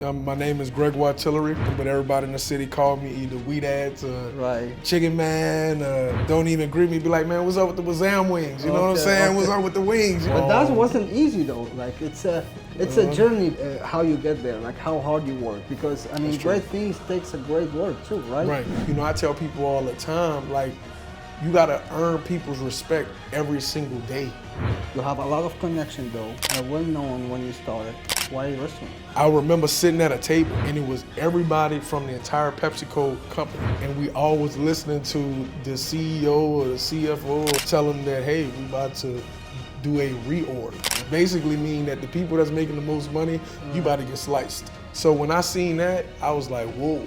My name is Greg Tillery, but everybody in the city call me either Wheat Ads, Chicken Man, don't even greet me, be like, man, what's up with the Wazam wings? You know what I'm saying? What's up with the wings? But that wasn't easy though. Like it's a journey, how you get there, like how hard you work. Because I mean, great things takes a great work too, right? Right. You know, I tell people all the time, like, you gotta earn people's respect every single day. You have a lot of connection though, well known when you started. Why restaurant? I remember sitting at a table and it was everybody from the entire PepsiCo company, and we all was listening to the CEO or the CFO tell them that, hey, we about to do a reorder. Basically mean that the people that's making the most money, you about to get sliced. So when I seen that, I was like, whoa.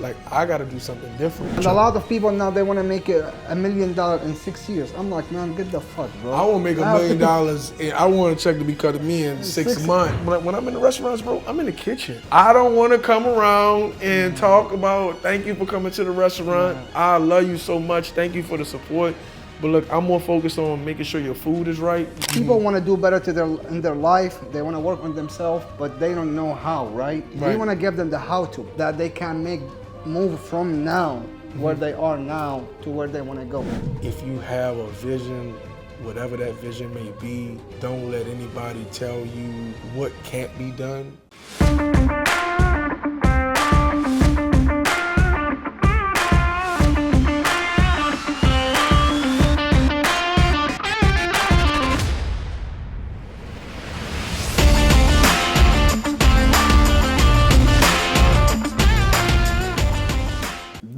Like, I gotta do something different. And a lot of people now, they wanna make $1 million in 6 years. I'm like, man, get the fuck, bro. I wanna make $1 million and I want a check to be cut to me in 6 months. When I'm in the restaurants, bro, I'm in the kitchen. I don't wanna come around and talk about, thank you for coming to the restaurant. I love you so much, thank you for the support. But look, I'm more focused on making sure your food is right. People want to do better in their life. They want to work on themselves, but they don't know how, right? We want to give them the how-to, that they can move from now, where they are now, to where they want to go. If you have a vision, whatever that vision may be, don't let anybody tell you what can't be done.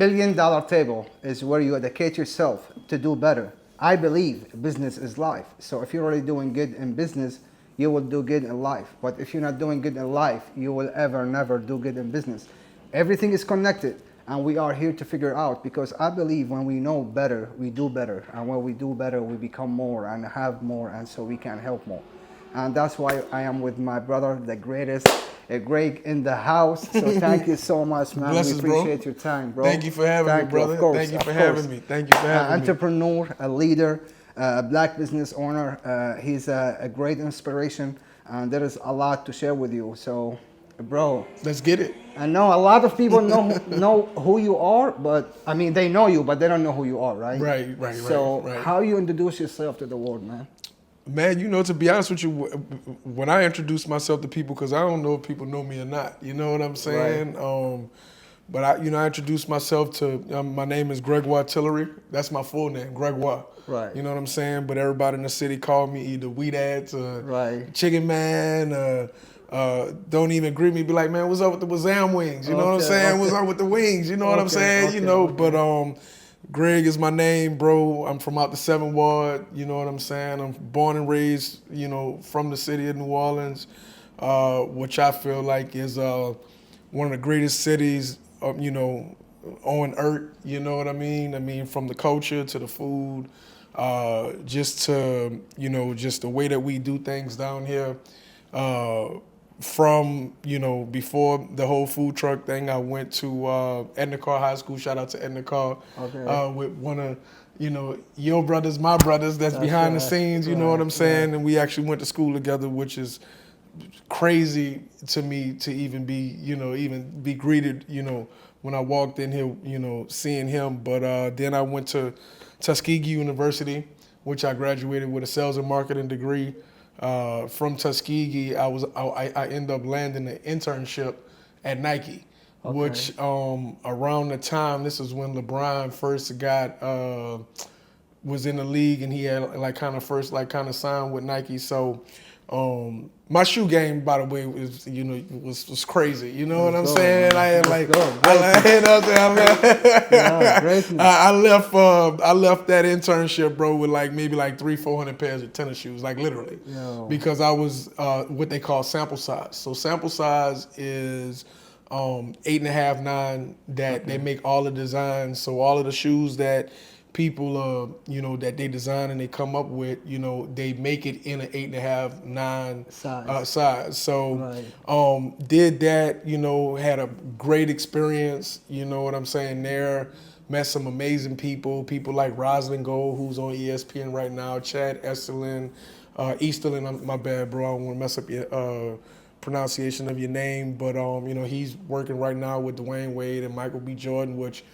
$1 billion table is where you educate yourself to do better. I believe business is life. So if you're already doing good in business, you will do good in life. But if you're not doing good in life, you will never do good in business. Everything is connected, and we are here to figure out, because I believe when we know better, we do better. And when we do better, we become more and have more, and so we can help more. And that's why I am with my brother, the greatest, Greg, in the house. So thank you so much, man. Blessings, we appreciate your time, bro. Thank you for having me, brother. Thank you for having me. Thank you for having me. Entrepreneur, a leader, a black business owner. He's a great inspiration, and there is a lot to share with you. So, bro, let's get it. I know a lot of people know who you are, but I mean, they know you, but they don't know who you are, right? Right. So how you introduce yourself to the world, man? Man, you know, to be honest with you, when I introduce myself to people, because I don't know if people know me or not, you know what I'm saying? Right. But I introduce myself to, my name is Greg Tillery. That's my full name, Greg. Right. You know what I'm saying? But everybody in the city call me either Wheat Ads, Chicken Man, don't even greet me, be like, man, what's up with the Wazam wings? You know what I'm saying? What's up with the wings? You know what I'm saying? You know, but Greg is my name, bro. I'm from out the 7th Ward, you know what I'm saying? I'm born and raised, you know, from the city of New Orleans, which I feel like is one of the greatest cities, you know, on earth, you know what I mean? I mean, from the culture to the food, just to, you know, just the way that we do things down here. From, you know, before the whole food truck thing, I went to Edna Carr High School. Shout out to Edna Carr. With one of, you know, your brothers, my brothers, that's behind the scenes, you know what I'm saying? And we actually went to school together, which is crazy to me to even be, you know, even be greeted, you know, when I walked in here, you know, seeing him. But then I went to Tuskegee University, which I graduated with a sales and marketing degree. From Tuskegee, I ended up landing an internship at Nike, which around the time, this is when LeBron first was in the league, and he had first signed with Nike. So my shoe game, by the way, was, you know, was crazy. You know what I'm saying? I had I left that internship, bro, with maybe 300-400 pairs of tennis shoes, literally, because I was what they call sample size. So sample size is 8.5, 9. That they make all the designs. So all of the shoes that people, you know, that they design and they come up with, you know, they make it in an 8.5, 9 size. So did that, you know, had a great experience, you know what I'm saying, there. Met some amazing people like Rosalind Gold, who's on ESPN right now, Chad Easterlin, my bad, bro, I don't want to mess up your pronunciation of your name, but you know, he's working right now with Dwayne Wade and Michael B. Jordan, which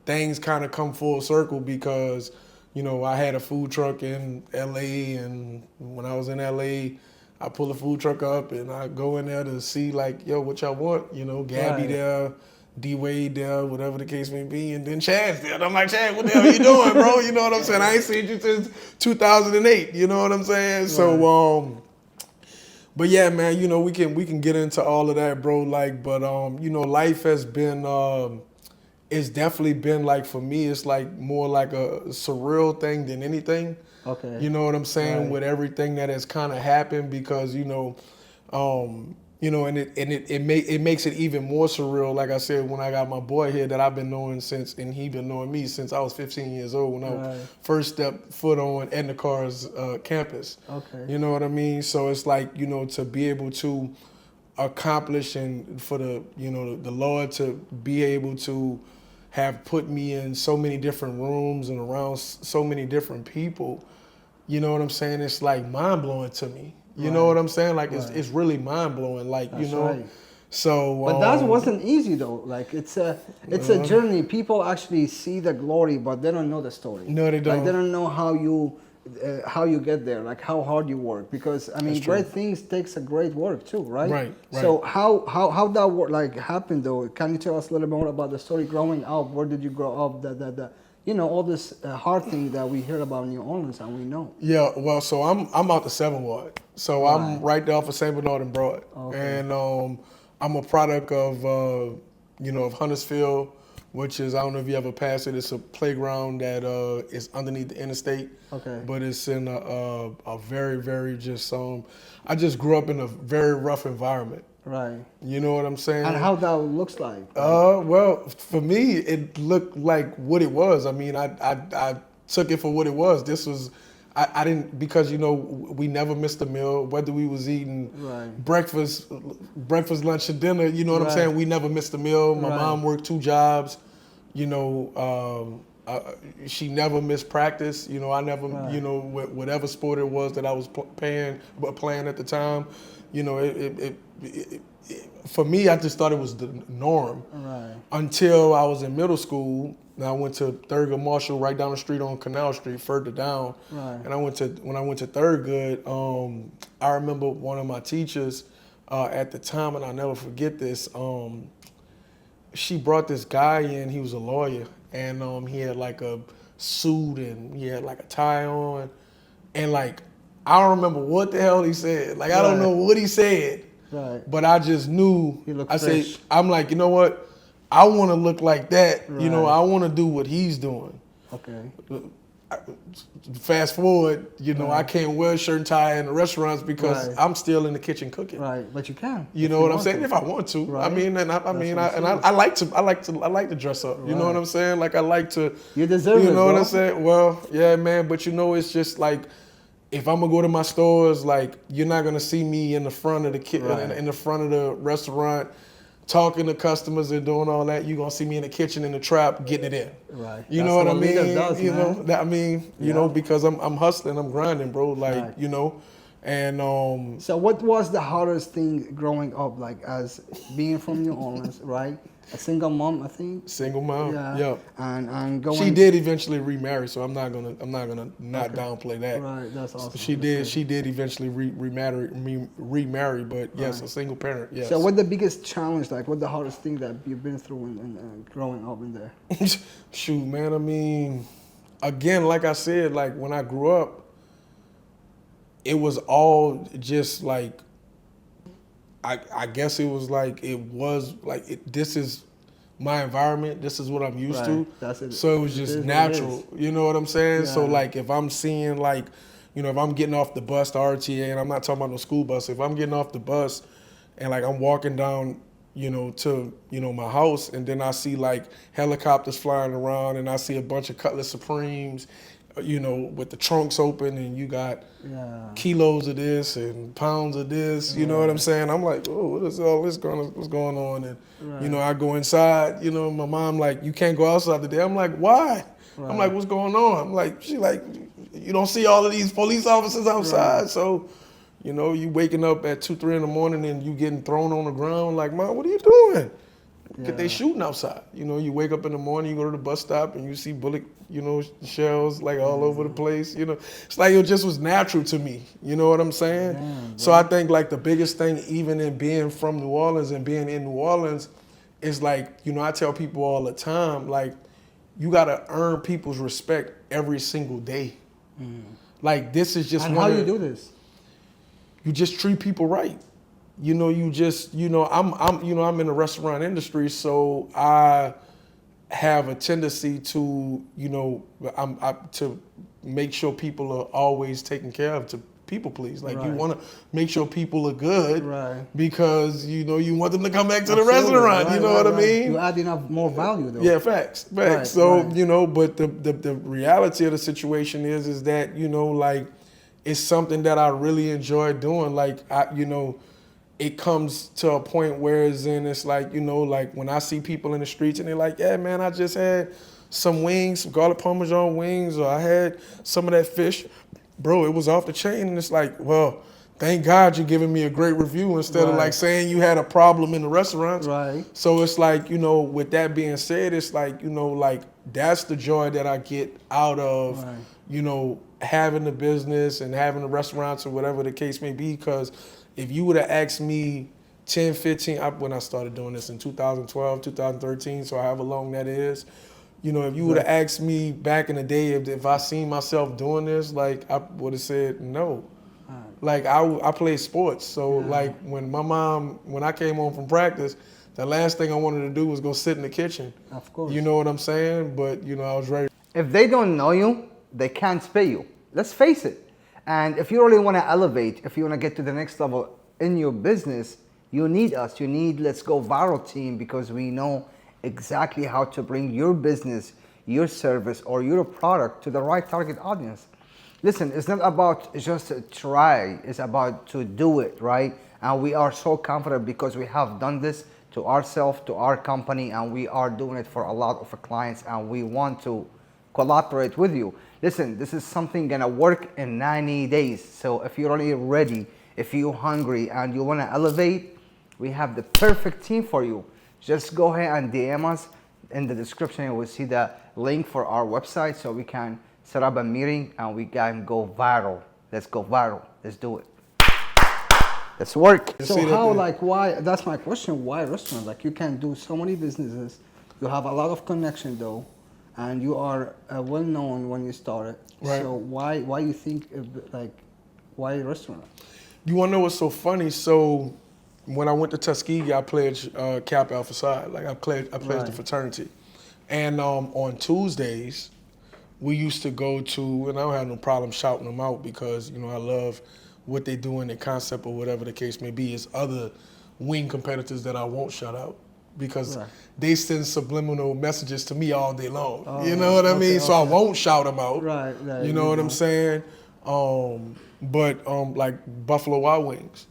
things kind of come full circle because, you know, I had a food truck in LA, and when I was in LA, I pull a food truck up and I go in there to see like, yo, what y'all want? You know, Gabby there, D Wade there, whatever the case may be, and then Chad's there. And I'm like, Chad, what the hell are you doing, bro? You know what I'm saying? I ain't seen you since 2008. You know what I'm saying? Right. So, but yeah, man, you know, we can get into all of that, bro. Like, but you know, life has been it's definitely been like, for me, it's like more like a surreal thing than anything. Okay. You know what I'm saying? With everything that has kind of happened, because you know, and it makes it even more surreal. Like I said, when I got my boy here that I've been knowing since, and he been knowing me since I was 15 years old, when I first stepped foot on Edna Carr's campus. Okay. You know what I mean? So it's like, you know, to be able to accomplish, and for the, you know, the Lord to be able to have put me in so many different rooms and around so many different people, you know what I'm saying? It's like mind blowing to me. You know what I'm saying? Like it's really mind blowing. Like, that's, you know. Right. So, but that wasn't easy though. Like it's a journey. People actually see the glory, but they don't know the story. No, they don't. Like they don't know how you get there, like how hard you work. Because I mean, great things takes a great work too, right? Right. So how that work like happened though? Can you tell us a little bit more about the story growing up? Where did you grow up? The you know, all this hard thing that we hear about in New Orleans and we know. Yeah, well, so I'm out the 7th Ward. So I'm right there off of St. Bernard and Broad. Okay. And I'm a product of, you know, of Huntersville, which is, I don't know if you ever passed it. It's a playground that is underneath the interstate. Okay. But it's in a very, very just, I just grew up in a very rough environment. Right. You know what I'm saying? And how that looks like? Well, for me, it looked like what it was. I mean, I took it for what it was. This was, I didn't, because, you know, we never missed a meal, whether we was eating breakfast, lunch, and dinner, you know what I'm saying? We never missed a meal. My mom worked 2 jobs. You know, she never missed practice. You know, I never, you know, whatever sport it was that I was playing at the time, you know, for me, I just thought it was the norm. Right. Until I was in middle school. Now I went to Thurgood Marshall right down the street on Canal Street, further down. Right. And when I went to Thurgood, I remember one of my teachers at the time, and I'll never forget this. She brought this guy in. He was a lawyer, and he had like a suit and he had like a tie on, and like I don't remember what the hell he said. Like I don't know what he said. Right. But I just knew. I'm like, you know what? I want to look like that. Right. You know, I want to do what he's doing. Okay. Fast forward, you know, I can't wear a shirt and tie in the restaurants because I'm still in the kitchen cooking. Right, but you can. You know what I'm saying? If I want to. Right. I mean, and I like to dress up. You know what I'm saying? Like I like to. You deserve it. You know what I'm saying? Well, yeah, man. But you know, it's just like, if I'm gonna go to my stores, like you're not gonna see me in the front of the in the front of the restaurant, talking to customers and doing all that. You're gonna see me in the kitchen in the trap getting it in. Right. You know what I mean? You know that, I mean, you know, because I'm hustling, I'm grinding, bro. Like, you know. And so what was the hardest thing growing up, like as being from New Orleans, right? A single mom, I think. Single mom, yeah. And going. She did eventually remarry, so I'm not gonna not downplay that. Right, that's awesome. She did eventually remarry, but yes, a single parent. Yes. So what the biggest challenge, like what the hardest thing that you've been through in growing up in there? Shoot, man. I mean, again, like I said, like when I grew up, it was all just like. I guess it was like this is my environment. This is what I'm used to. That's it. So it was just natural. You know what I'm saying? Yeah. So like if I'm seeing like, you know, if I'm getting off the bus, the RTA, and I'm not talking about no school bus. If I'm getting off the bus and like I'm walking down, you know, to, you know, my house, and then I see like helicopters flying around, and I see a bunch of Cutlass Supremes, you know, with the trunks open, and you got kilos of this and pounds of this, you know what I'm saying? I'm like, oh, what is all this what's going on? And, you know, I go inside, you know, my mom like, you can't go outside today. I'm like, why? I'm like, what's going on? I'm like, she like, you don't see all of these police officers outside. So, You know, you waking up at 2, 3 in the morning and you getting thrown on the ground like, Mom, what are you doing? Yeah. They shooting outside. You know, you wake up in the morning, you go to the bus stop and you see bullet, you know, shells like all over the place. You know, it's like it just was natural to me. You know what I'm saying? Damn, so I think like the biggest thing, even in being from New Orleans and being in New Orleans, is like, you know, I tell people all the time, like, you gotta earn people's respect every single day. Like this is just And one how of, you do this? you just treat people right. You know, you just, you know, I'm in the restaurant industry, so I have a tendency to, you know, to make sure people are always taken care of, to people please. Like you Right. want to make sure people are good, Right. because you know you want them to come back to Absolutely. the restaurant. Right, you know right, what I right. mean? You add enough more value though. Yeah, facts. Right, So, right. you know, but the reality of the situation is that, you know, like it's something that I really enjoy doing. Like, you know, it comes to a point where it's like, you know, like when I see people in the streets and they're like, yeah, man, I just had some wings, some garlic parmesan wings, or I had some of that fish. Bro, it was off the chain. And it's like, well, thank God you're giving me a great review instead of Right. like saying you had a problem in the restaurants. Right. So it's like, you know, with that being said, it's like, you know, like that's the joy that I get out of, Right. you know, having the business and having the restaurants or whatever the case may be. Because if you would have asked me 10, 15, when I started doing this in 2012, 2013, so however long that is, you know, if you would have asked me back in the day if I seen myself doing this, like I would have said no. Like I played sports, so like when I came home from practice, the last thing I wanted to do was go sit in the kitchen. Of course. You know what I'm saying? But you know, I was ready. If they don't know you, they can't pay you. Let's face it. And if you really want to elevate, if you want to get to the next level in your business, you need us. You need Let's Go Viral team, because we know exactly how to bring your business, your service, or your product to the right target audience. Listen, it's not about just try, it's about to do it, right? And we are so confident because we have done this to ourselves, to our company, and we are doing it for a lot of our clients, and we want to collaborate with you. Listen, this is something gonna work in 90 days. So if you're really ready, if you're hungry and you wanna elevate, we have the perfect team for you. Just go ahead and DM us. In the description, you will see the link for our website so we can set up a meeting and we can go viral. Let's go viral. Let's do it. Let's work. So how, like, why, that's my question, why restaurant? Like, you can do so many businesses. You have a lot of connection though, and you are well known when you started. Right. So why you think, like, why restaurant? You wanna know what's so funny? So when I went to Tuskegee, I pledged Kappa Alpha Psi. Like I pledged the fraternity. And on Tuesdays, we used to go to, and I don't have no problem shouting them out because, you know, I love what they do in the concept or whatever the case may be. It's other wing competitors that I won't shout out because they send subliminal messages to me all day long. You know what I mean? So I won't shout them out. Right. You know what I'm saying? But like Buffalo Wild Wings.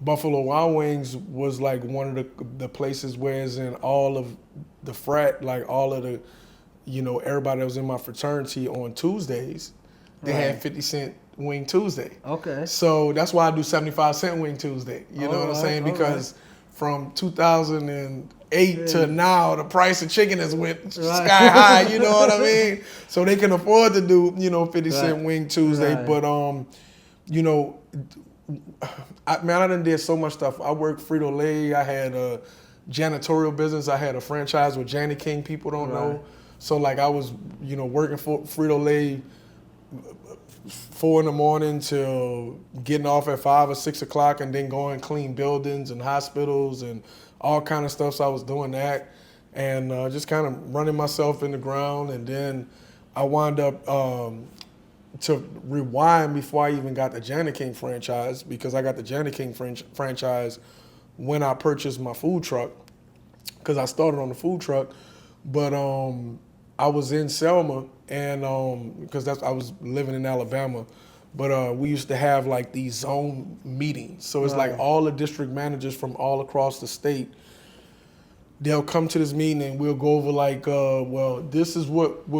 Buffalo Wild Wings was like one of the places where it's in all of the frat, like all of the, you know, everybody that was in my fraternity on Tuesdays, they had 50-cent Wing Tuesday. Okay. So that's why I do 75-cent Wing Tuesday. You know what I'm saying? Because from 2008 to now, the price of chicken has went sky high. You know what I mean? So they can afford to do, you know, 50-cent Wing Tuesday. But you know, I done did so much stuff. I worked Frito-Lay. I had a janitorial business. I had a franchise with Janny King. People don't know. So like I was, you know, working for Frito-Lay 4 in the morning till getting off at 5 or 6 o'clock, and then going clean buildings and hospitals and all kind of stuff. So I was doing that and just kind of running myself in the ground. And then I wound up to rewind before I even got the Janny King franchise, because I got the Janny King franchise when I purchased my food truck, because I started on the food truck. But I was in Selma, and because I was living in Alabama, but we used to have like these zone meetings. So it's like all the district managers from all across the state they'll come to this meeting and we'll go over like, well, this is what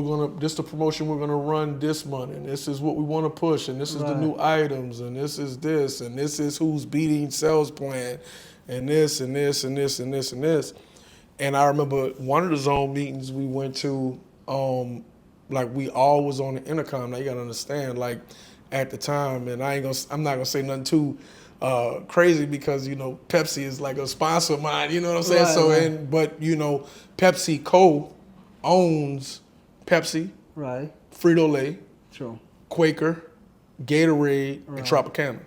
this is the promotion we're gonna run this month, and this is what we want to push, and this is the new items, and this is who's beating sales plan, and this and this and this and this and this. And I remember one of the zone meetings we went to, like we all was on the intercom. Now you gotta understand, like at the time, and I'm not gonna say nothing too crazy because Pepsi is like a sponsor of mine. You know what I'm saying? Right, So right. but PepsiCo owns Pepsi, Right. Frito-Lay, True. Quaker, Gatorade, and Tropicana.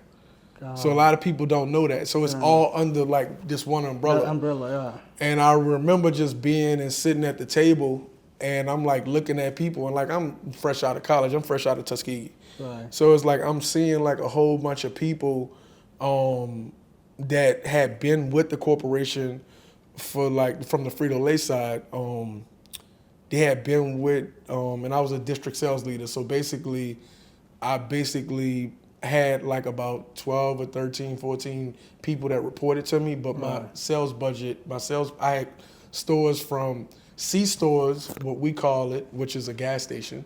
So a lot of people don't know that. So it's all under like this one umbrella. That umbrella, yeah. And I remember just being and sitting at the table, and I'm like looking at people, and like I'm fresh out of college. I'm fresh out of Tuskegee. Right. So it's like I'm seeing like a whole bunch of people that had been with the corporation for like from the Frito-Lay side. They had been with, and I was a district sales leader. So basically, I had like about 12 or 13, 14 people that reported to me, but my sales budget, I had stores from C stores, what we call it, which is a gas station,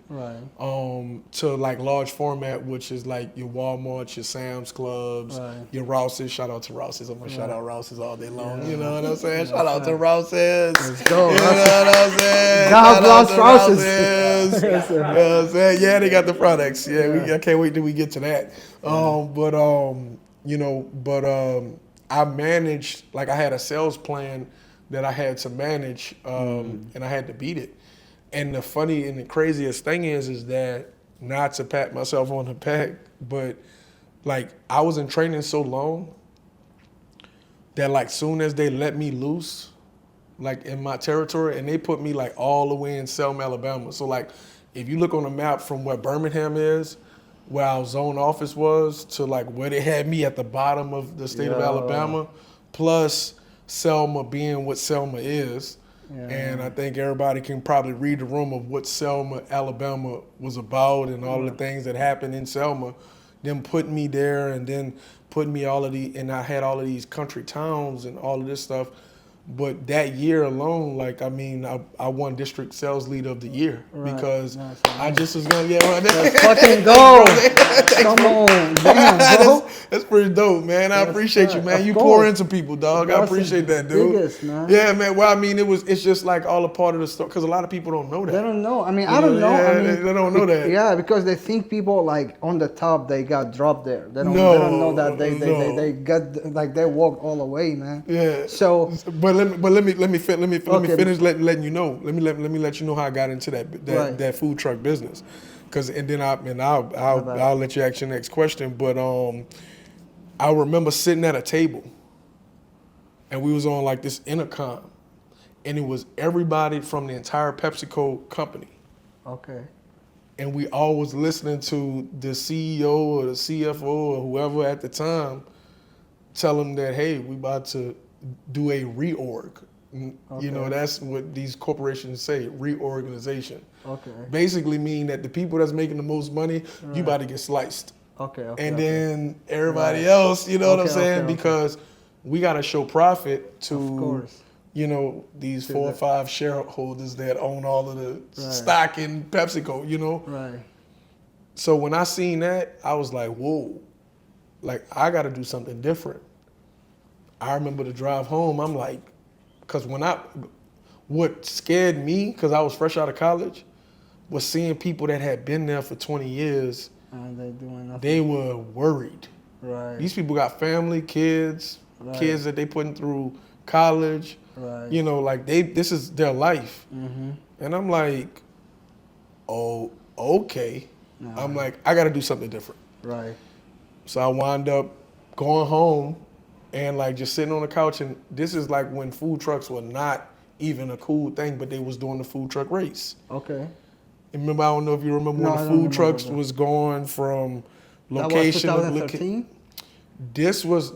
to like large format, which is like your Walmarts, your Sam's Clubs, your Rouse's. Shout out to Rouse's. I'm gonna shout out Rouse's all day long. You know what I'm saying? Shout out to Rouse's. Let's go. You know what I'm saying? God bless Rouse's. You know what I'm saying? Yeah, they got the products. I can't wait till we get to that. I managed, like I had a sales plan that I had to manage, and I had to beat it. And the funny and the craziest thing is that, not to pat myself on the back, but like I was in training so long that like soon as they let me loose, like in my territory, and they put me like all the way in Selma, Alabama. So like if you look on the map from where Birmingham is, where our zone office was, to like where they had me at the bottom of the state of Alabama, plus Selma being what Selma is. And I think everybody can probably read the room of what Selma, Alabama was about and all the things that happened in Selma. Them putting me there and then putting me and I had all of these country towns and all of this stuff. But that year alone, like, I mean, I won District Sales Leader of the Year because I just was going to get right there. Let's fucking go. Come on. Damn, bro. That's pretty dope, man. I appreciate you, man. You pour into people, dog. I appreciate that, dude. Biggest, man. Yeah, man. Well, I mean, it's just like all a part of the story because a lot of people don't know that. They don't know. I mean, I don't know. Yeah, I mean, they don't know that. Yeah, because they think people like on the top, they got dropped there. They don't know that they got, like, they walked all the way, man. Yeah. So, but let me finish letting you know. Let me let you know how I got into that food truck business, I'll let you ask your next question. But I remember sitting at a table, and we was on like this intercom, and it was everybody from the entire PepsiCo company. Okay. And we all was listening to the CEO or the CFO or whoever at the time tell them that, hey, we about to do a reorg. Okay. That's what these corporations say, reorganization. Okay. Basically mean that the people that's making the most money, you about to get sliced. Okay. And then everybody else, you know what I'm saying? Because we got to show profit to, these 4 or 5 shareholders that own all of the stock in PepsiCo, Right. So when I seen that, I was like, whoa, like I got to do something different. I remember the drive home, I'm like, because what scared me, because I was fresh out of college, was seeing people that had been there for 20 years, they were worried. Right. These people got family, kids that they putting through college, like this is their life. Mm-hmm. And I'm like, oh, okay. Nah. I'm like, I got to do something different. Right. So I wound up going home and like just sitting on the couch, and this is like when food trucks were not even a cool thing, but they was doing the food truck race. Okay. And remember, I don't know if you remember when the food trucks was going from location. That was 2013? This was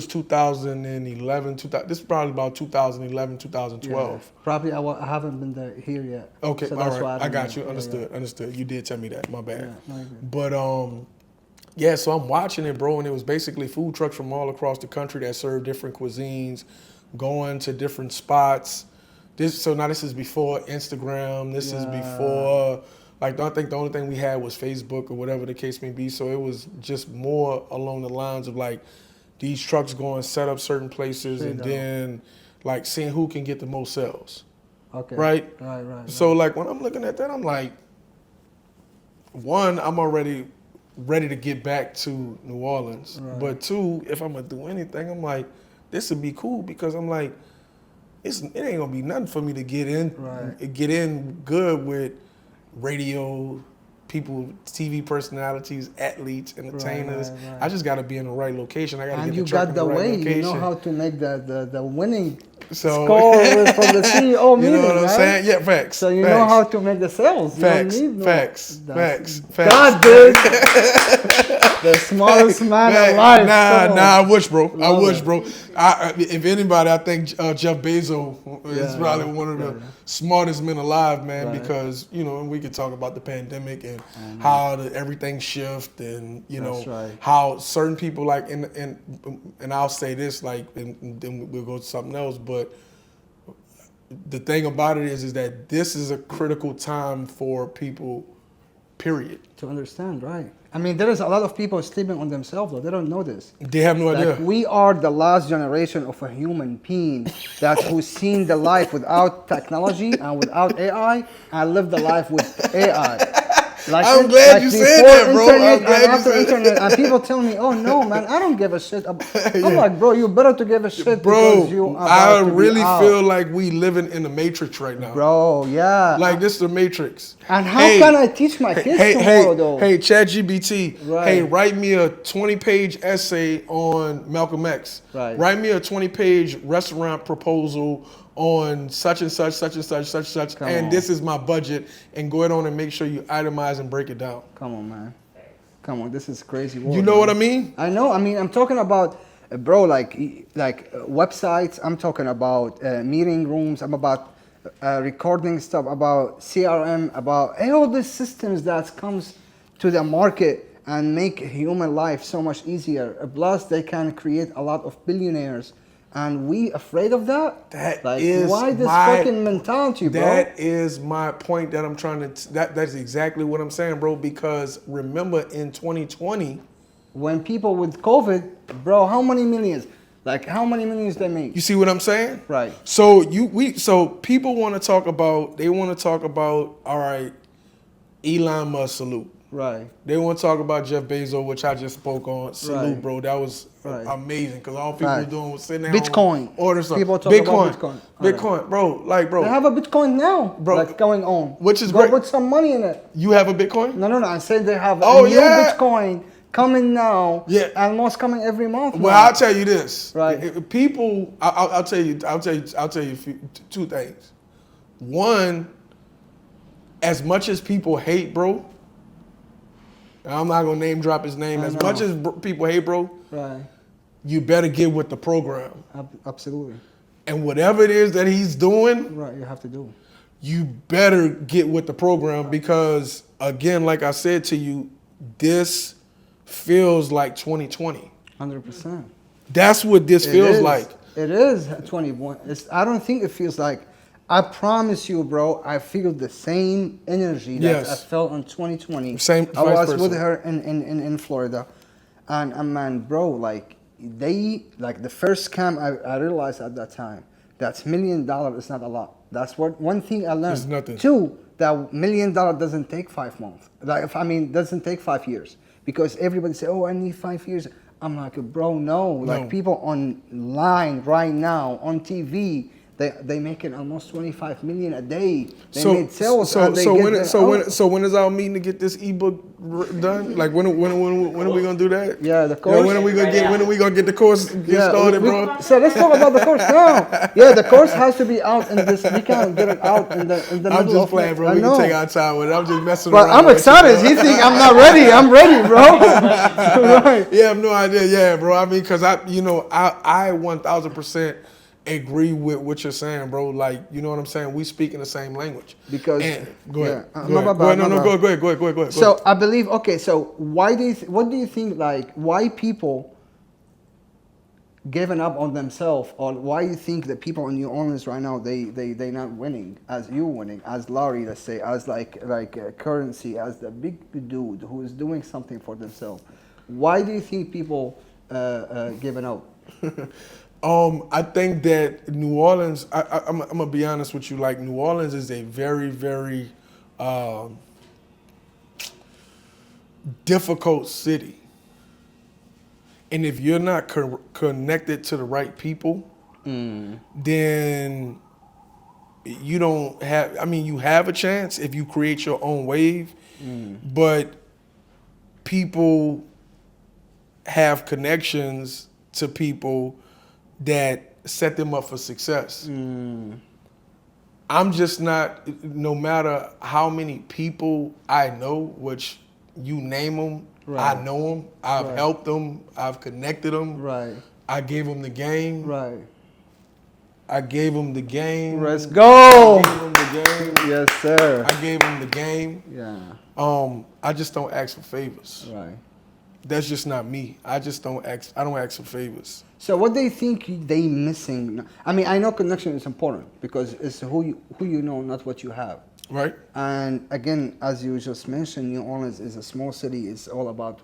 2011. This is probably about 2011, 2012. Yeah. Probably I haven't been there here yet. Okay, so all that's right. Why I got you. Understood. You did tell me that. My bad. Yeah, but so I'm watching it, bro, and it was basically food trucks from all across the country that served different cuisines. going to different spots. So now this is before Instagram. This is before, like, I think the only thing we had was Facebook or whatever the case may be. So it was just more along the lines of like these trucks going set up certain places and then like seeing who can get the most sales. Okay. Right? Right. So like when I'm looking at that, I'm like, one, I'm already ready to get back to New Orleans. Right. But two, if I'm gonna do anything, I'm like, this would be cool because I'm like, it ain't gonna be nothing for me to get in good with radio, people, TV personalities, athletes, entertainers. Right. I just gotta be in the right location. I gotta get the truck in the right location. You know how to make the winning score from the CEO meeting, you know what I'm saying? Yeah, facts. So you know how to make the sales. Facts. Facts. God, dude. The smartest man alive. Nah, I wish, bro. If anybody, I think Jeff Bezos is probably one of the smartest men alive, man, because, you know, we could talk about the pandemic and how everything shift and, you know, how certain people like, and I'll say this, like, and then we'll go to something else, but the thing about it is that this is a critical time for people, period. To understand, right. I mean, there is a lot of people sleeping on themselves, though. They don't know this. They have no idea. We are the last generation of a human being who's seen the life without technology and without AI and lived the life with AI. I'm glad you said that, bro. I'm glad you said internet, and people tell me, "Oh no, man, I don't give a shit." I'm like, "Bro, you better to give a shit, bro." Because you are I really feel like we living in the Matrix right now, bro. Yeah, like this is the Matrix. And how can I teach my kids tomorrow, though? Hey, ChatGPT. Hey, write me a 20-page essay on Malcolm X. Right. Write me a 20-page restaurant proposal on such and such, and this is my budget, and go ahead on and make sure you itemize and break it down. Come on, man. Come on, this is crazy. You know what I mean? I know. I mean, I'm talking about, bro, like websites. I'm talking about meeting rooms. I'm about recording stuff, about CRM, about all the systems that comes to the market and make human life so much easier. Plus, they can create a lot of billionaires. And we afraid of that? Why this fucking mentality, bro? That is my point that I'm trying to, that's exactly what I'm saying, bro, because remember in 2020. When people with COVID, bro, how many millions? How many millions they make? You see what I'm saying? Right. So people want to talk about, all right, Elon Musk, salute. Right. They want to talk about Jeff Bezos, which I just spoke on. Salute, bro. That was amazing because all people were doing was sitting there Bitcoin. Order something. People talk about Bitcoin. Bitcoin, bro. Bro. They have a Bitcoin now, bro. Going on. Which is great. Go put some money in it. You have a Bitcoin? No. I said they have a new Bitcoin coming now. Yeah. Almost coming every month. Well, I'll tell you this. Right. People, I'll tell you two things. One, as much as people hate, bro. I'm not gonna name drop his name. As much as people hate, bro, you better get with the program. Absolutely. And whatever it is that he's doing, you have to do. You better get with the program because, again, like I said to you, this feels like 2020. 100%. That's what this feels like. It is 21. I don't think it feels like. I promise you, bro, I feel the same energy that I felt in 2020. I was with her in Florida. And man, bro, the first scam I realized at that time, that's $1 million is not a lot. That's one thing I learned. It's nothing. Two, that $1 million doesn't take 5 months. Doesn't take 5 years. Because everybody say, oh, I need 5 years. I'm like, bro, no. People online right now, on TV, they making almost 25 million a day. They made sales. So when is our meeting to get this ebook done? Like when are we gonna do that? Yeah, the course. When are we gonna get the course started, bro? So let's talk about the course now. Yeah, the course has to be out in this. We can't get it out in the middle of. I'm just playing, bro. We can take our time with it. I'm just messing around. But I'm excited. You think I'm not ready? I'm ready, bro. Right. Yeah, I have no idea. Yeah, bro. I mean, because I 1000% agree with what you're saying, bro. Like, you know what I'm saying? We speak in the same language. Because go ahead. Go ahead. So I believe. Okay. So what do you think? Like, why people given up on themselves, or why you think that people in New Orleans right now they not winning as you winning, as Larry, let's say, as like Currency, as the big dude who is doing something for themselves? Why do you think people giving up? I think that New Orleans. I'm gonna be honest with you. Like New Orleans is a very, very difficult city, and if you're not connected to the right people, then you don't have. I mean, you have a chance if you create your own wave, but people have connections to people that set them up for success. I'm just not, no matter how many people I know, which you name them, Right. I know them, I've Right. helped them, I've connected them, Right. I gave them the game, Right. I gave them the game. Let's go. I gave them the game. Yes, sir. I gave them the game. Yeah. I just don't ask for favors. Right. That's just not me. I don't ask for favors. So what do you think they missing? I mean, I know connection is important because it's who you know, not what you have. Right. And again, as you just mentioned, New Orleans is a small city. It's all about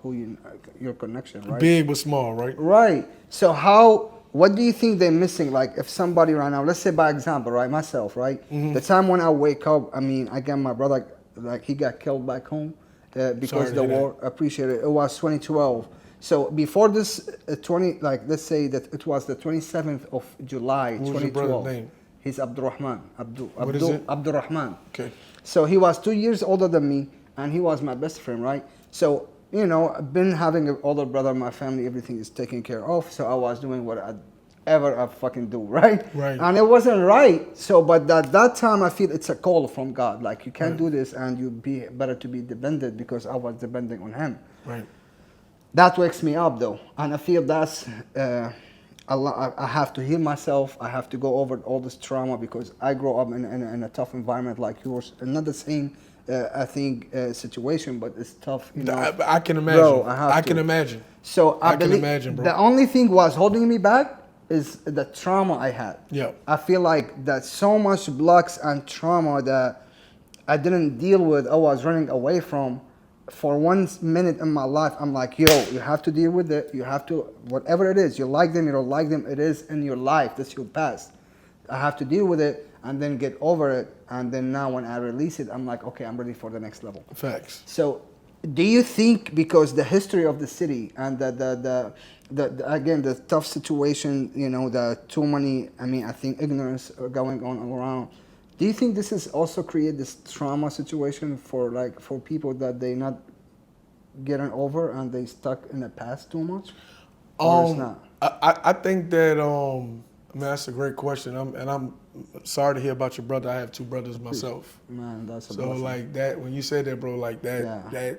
your connection, right? Big but small, right? Right. So what do you think they're missing? Like if somebody right now, let's say by example, right, myself, right? The time when I wake up, I mean, I got my brother, like he got killed back home because of the war. Appreciate it. It was 2012. So before this, let's say that it was the 27th of July, What was 2012. your brother's name? He's Abdurrahman. What is it? Abdurrahman. Okay. So he was 2 years older than me, and he was my best friend, right? So, you know, I've been having an older brother in my family, everything is taken care of, so I was doing what I fucking do, right? Right. And it wasn't right. So, but at that time, I feel it's a call from God. Like, you can't do this, and you'd be better to be dependent because I was depending on him. Right. That wakes me up, though. And I feel that's... I have to heal myself. I have to go over all this trauma because I grew up in a tough environment like yours. And not the same, I think, situation, but it's tough. You know, I can imagine. Bro, I can imagine. So I can imagine, bro. The only thing was holding me back is the trauma I had. Yeah. I feel like that so much blocks and trauma that I didn't deal with, I was running away from. For 1 minute in my life, I'm like, yo, you have to deal with it. You have to, whatever it is, you like them, you don't like them, it is in your life. That's your past. I have to deal with it and then get over it. And then now when I release it, I'm like, okay, I'm ready for the next level. Facts. So do you think because the history of the city and the again, the tough situation, you know, the too many, I think ignorance going on around, do you think this is also create this trauma situation for people that they not getting over and they stuck in the past too much? Or it's not? I think that that's a great question. I'm sorry to hear about your brother. I have two brothers myself. Man, that's a so blessing. like that when you said that, bro, like that Yeah.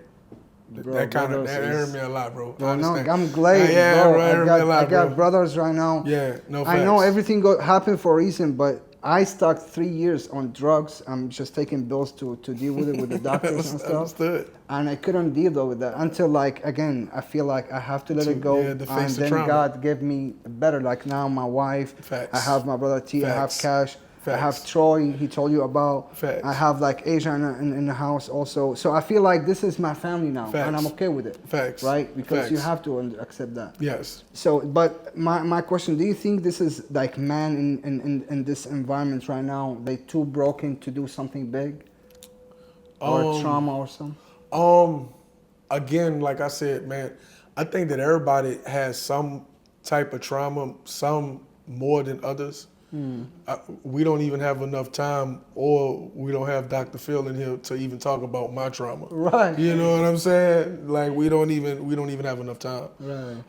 Bro, that kind of brothers that is- hurt me a lot, bro. Bro, I no, understand. I'm glad, Yeah, bro. bro, it hurt me a lot, I got bro. brothers right now. Yeah, no I know facts. everything happened for a reason, but I stuck 3 years on drugs. I'm just taking bills to deal with it with the doctors and stuff. Understood. And I couldn't deal with that until, like, again, I feel like I have to let it go. Yeah, to face and the then trauma. God gave me better. Like now, my wife, Facts. I have my brother T, I have Facts. Cash, I have Facts. Troy, he told you about. Facts. I have like Asia in the house also. So I feel like this is my family now, Facts. and I'm okay with it. Facts. Right? Because you Facts. have to accept that. Yes. So, but my question, do you think this is like man in this environment right now, they too broken to do something big? Or trauma or something? Again, like I said, man, I think that everybody has some type of trauma, some more than others. We don't even have enough time, or we don't have Dr. Phil in here to even talk about my trauma. Right. You know what I'm saying? Like we don't even have enough time. Right.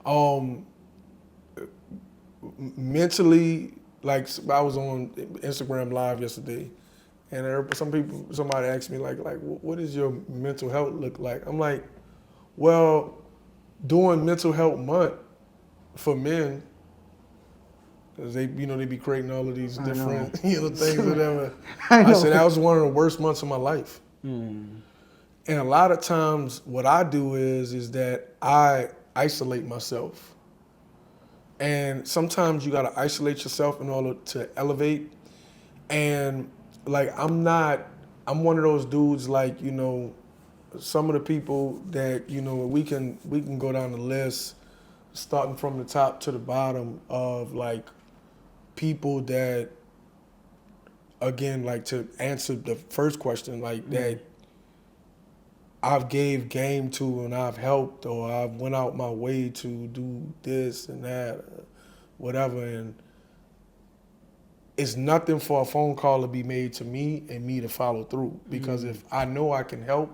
Mentally, like I was on Instagram Live yesterday, and somebody asked me like, what does your mental health look like? I'm like, well, during Mental Health Month for men, cause they be creating all of these different things, whatever. I said that was one of the worst months of my life. And a lot of times, what I do is that I isolate myself. And sometimes you got to isolate yourself in order to elevate. And like, I'm one of those dudes, like, you know, some of the people that, you know, we can go down the list, starting from the top to the bottom, of like people that, again, like, to answer the first question, like, that I've gave game to and I've helped, or I've went out my way to do this and that, whatever. And it's nothing for a phone call to be made to me and me to follow through. Because if I know I can help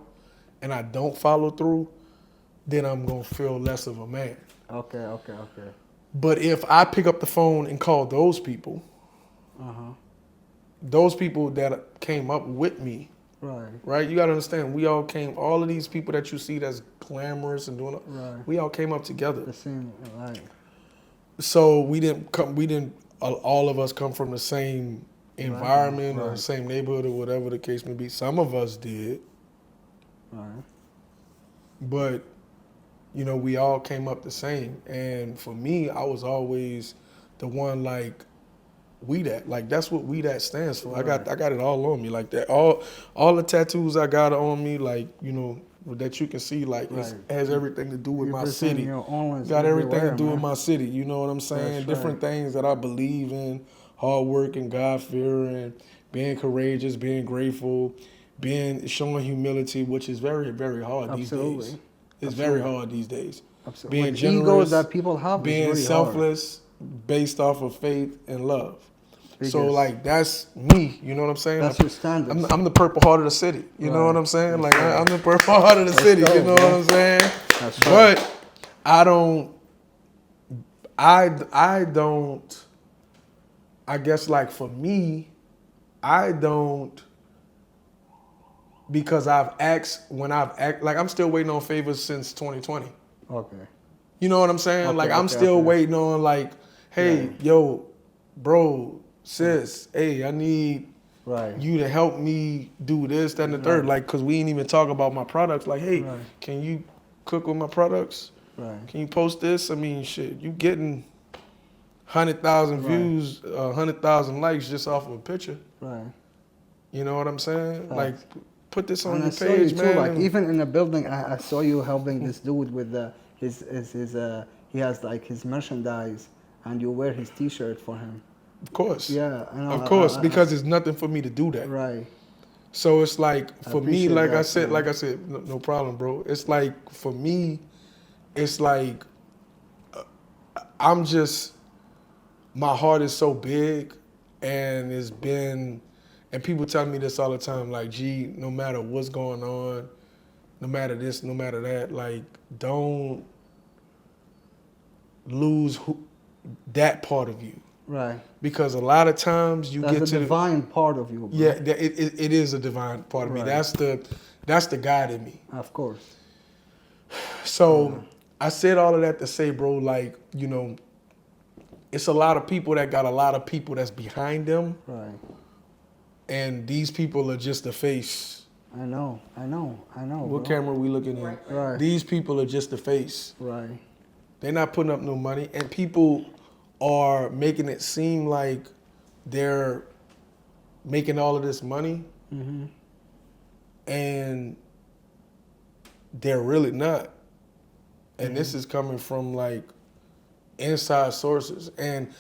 and I don't follow through, then I'm going to feel less of a man. Okay. But if I pick up the phone and call those people, those people that came up with me, right? You got to understand, we all came, all of these people that you see that's glamorous and doing, we all came up together. The same, right. So we didn't all of us come from the same environment or the same neighborhood or whatever the case may be. Some of us did. Right. But, you know, we all came up the same. And for me, I was always the one, like, we that. Like, that's what we that stands for. Right. I got it all on me like that. All the tattoos I got on me, like, you know, that you can see, like, it has everything to do with my city. Got everything to do with my city. You know what I'm saying? That's different things that I believe in: hard work and God fear, and being courageous, being grateful, showing humility, which is very, very hard these days. It's very hard these days. Absolutely. Being generous, egos that people have, being really selfless, based off of faith and love. Biggest. So, like, that's me. You know what I'm saying? That's your standard. I'm the Purple Heart of the city. You know what I'm saying? Like, I'm the Purple Heart of the city. You know what I'm saying? That's but I don't. I guess, like, for me, I don't. Because like, I'm still waiting on favors since 2020. Okay. You know what I'm saying? Okay, like, I'm still waiting on, like, hey, yo, bro, sis, hey, I need you to help me do this, that, and the third. Like, because we ain't even talk about my products. Like, hey, can you cook with my products? Right. Can you post this? I mean, shit, you getting 100,000 views, 100,000 likes just off of a picture. Right. You know what I'm saying? Like, put this on your page, man. Like, even in the building, I saw you helping this dude with his he has, like, his merchandise, and you wear his T-shirt for him. Of course. Yeah, I know. Of course, because it's nothing for me to do that. Right. So it's like, for me, like I said, no problem, bro. It's like, for me, it's like, I'm just, my heart is so big, and it's been, and people tell me this all the time, like, gee, no matter what's going on, no matter this, no matter that, like, don't lose that part of you. Right. Because a lot of times you get to the divine part of you. Bro. Yeah, it is a divine part of me. That's the God in me. Of course. So I said all of that to say, bro, like, you know, it's a lot of people that got a lot of people that's behind them. Right. And these people are just the face. I know. What camera are we looking at? Right. These people are just the face. Right. They're not putting up no money, and people are making it seem like they're making all of this money, and they're really not. And this is coming from, like, inside sources. And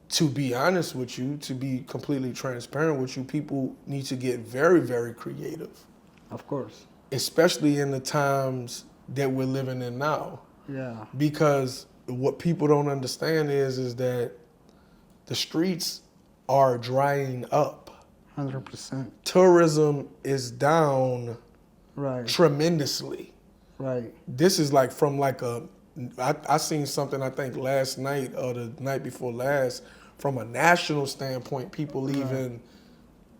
to be honest with you, to be completely transparent with you, people need to get very, very creative. Of course. Especially in the times that we're living in now. Yeah. Because what people don't understand is that the streets are drying up. 100%. Tourism is down tremendously. Right. This is like from like I seen something, I think last night or the night before last, from a national standpoint, people even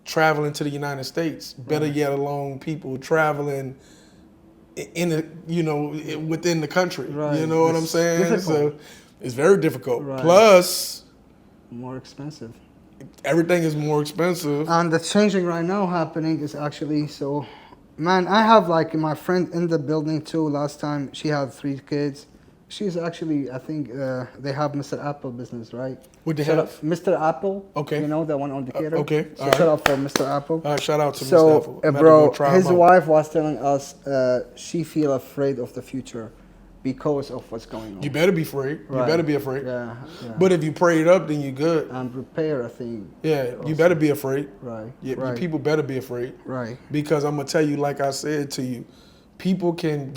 traveling to the United States. Better yet alone, people traveling in the, you know, within the country. Right. You know what I'm saying? Difficult. So it's very difficult. Right. Plus, more expensive. Everything is more expensive. And the changing right now happening is actually so. Man, I have, like, my friend in the building too. Last time she had 3 kids, She's actually, I think they have Mr. Apple business, right? What they Shout have? out, Mr. Apple. Okay. You know, the one on Decatur. Okay. So All shout right. out for Mr. Apple. All right. Shout out to Mr. So, Apple. I'm about to bro, go try his him out. wife was telling us she feel afraid of the future because of what's going on. You better be afraid. You Right. better be afraid. Yeah, yeah. But if you prayed up, then you're good. And prepare, I think. Yeah, you also. better be afraid. Right. Yeah, right. people better be afraid. Right. Because I'm gonna tell you, like I said to you, people can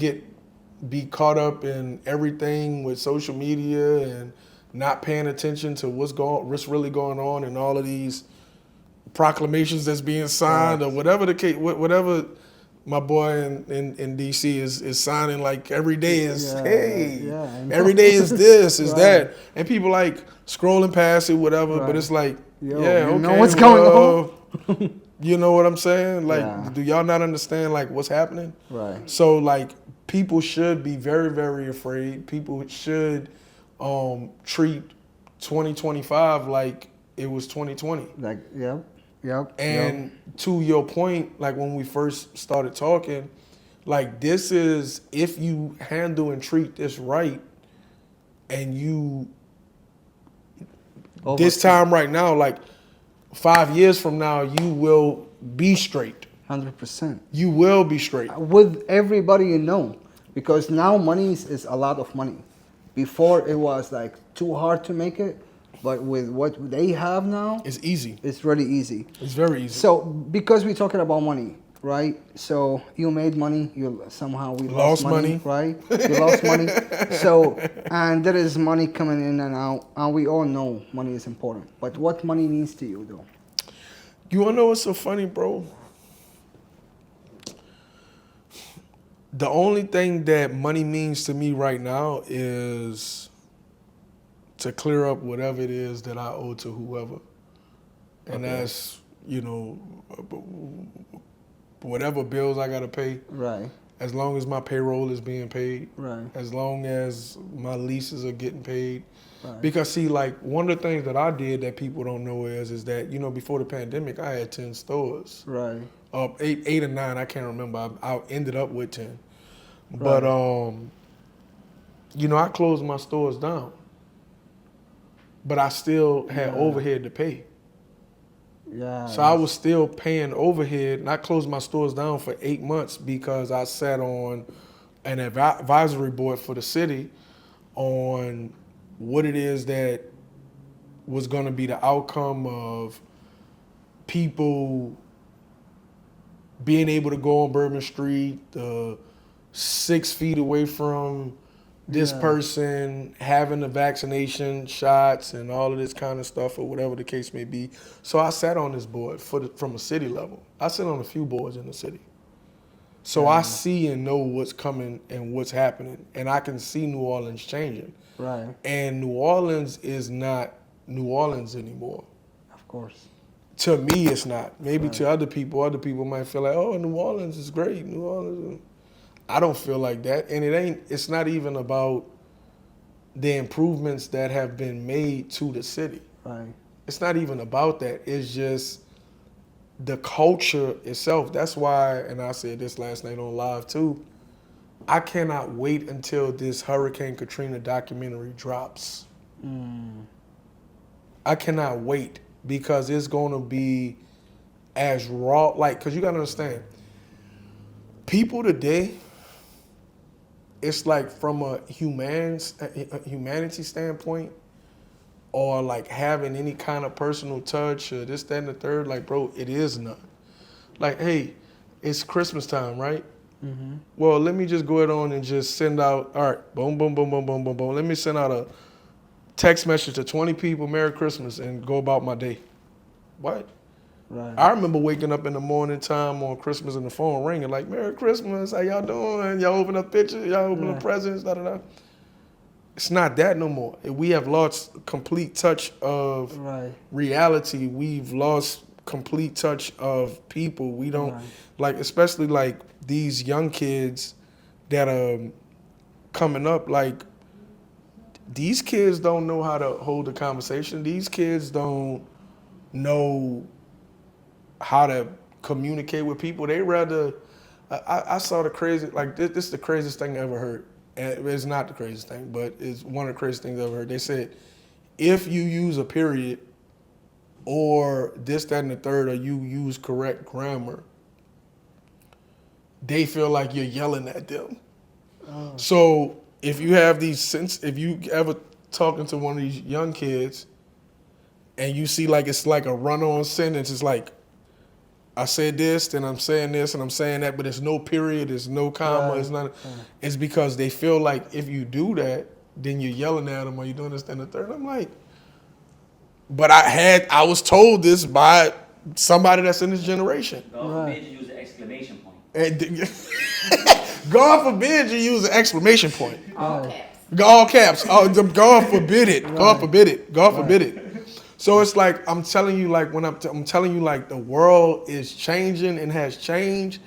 be caught up in everything with social media and not paying attention to what's really going on, and all of these proclamations that's being signed, or whatever the case, whatever my boy in DC is signing. Like every day is every day is this, is that, and people like scrolling past it, whatever. But it's like, okay, know what's going on. You know what I'm saying? Like, do y'all not understand like what's happening? Right. So like, people should be very, very afraid. People should treat 2025 like it was 2020. Like, yep. And to your point, like when we first started talking, like this is, if you handle and treat this right, and you this time right now, like 5 years from now, you will be straight. 100%. You will be straight. With everybody you know. Because now money is a lot of money. Before it was like too hard to make it. But with what they have now, it's easy. It's really easy. It's very easy. So because we're talking about money, right? So you made money, we lost money, right? You lost money. So, and there is money coming in and out, and we all know money is important. But what money means to you, though? You wanna know what's so funny, bro? The only thing that money means to me right now is to clear up whatever it is that I owe to whoever. And that's, whatever bills I gotta pay. Right. As long as my payroll is being paid. Right. As long as my leases are getting paid. Right. Because see, like one of the things that I did that people don't know is that, before the pandemic, I had 10 stores. Right. Eight or nine, I can't remember. I ended up with 10. Right. But, I closed my stores down. But I still had overhead to pay. Yeah. So I was still paying overhead, and I closed my stores down for 8 months because I sat on an advisory board for the city on what it is that was going to be the outcome of people being able to go on Bourbon Street 6 feet away from this person, having the vaccination shots and all of this kind of stuff, or whatever the case may be. So I sat on this board from a city level. I sit on a few boards in the city. So I see and know what's coming and what's happening, and I can see New Orleans changing. Right. And New Orleans is not New Orleans anymore. Of course. To me, it's not. Maybe to other people might feel like, oh, New Orleans is great. New Orleans. I don't feel like that. And it's not even about the improvements that have been made to the city. Right. It's not even about that. It's just the culture itself. That's why, and I said this last night on live too, I cannot wait until this Hurricane Katrina documentary drops. I cannot wait, because it's going to be as raw, because you got to understand, people today, it's like from a humanity standpoint, or like having any kind of personal touch or this, that, and the third, like, bro, it is none. Like, hey, it's Christmas time, right? Mm-hmm. Well, let me just go ahead on and just send out, all right, boom, boom, boom, boom, boom, boom, boom. Let me send out a text message to 20 people, Merry Christmas, and go about my day. What? Right. I remember waking up in the morning time on Christmas and the phone ringing like, Merry Christmas, how y'all doing? Y'all open up pictures, y'all open up presents, da-da-da. It's not that no more. We have lost complete touch of reality. We've lost complete touch of people. We don't, like, especially like these young kids that are coming up, like, these kids don't know how to hold a conversation. These kids don't know how to communicate with people. They rather, I saw the crazy, like this is the craziest thing I ever heard. and it's not the craziest thing, but it's one of the craziest things I've ever heard. They said, if you use a period or this, that, and the third, or you use correct grammar, they feel like you're yelling at them. So if you have if you ever talking to one of these young kids and you see like it's like a run-on sentence, it's like, I said this, then I'm saying this, and I'm saying that, but there's no period, there's no comma, it's not. It's because they feel like if you do that, then you're yelling at them, or you're doing this, then the third. I'm like, but I was told this by somebody that's in this generation. God forbid you use an exclamation point. God forbid you use an exclamation point. All caps. All caps. Oh, God forbid it. God forbid it. God forbid it. So it's like I'm telling you, like when I'm telling you, like the world is changing and has changed.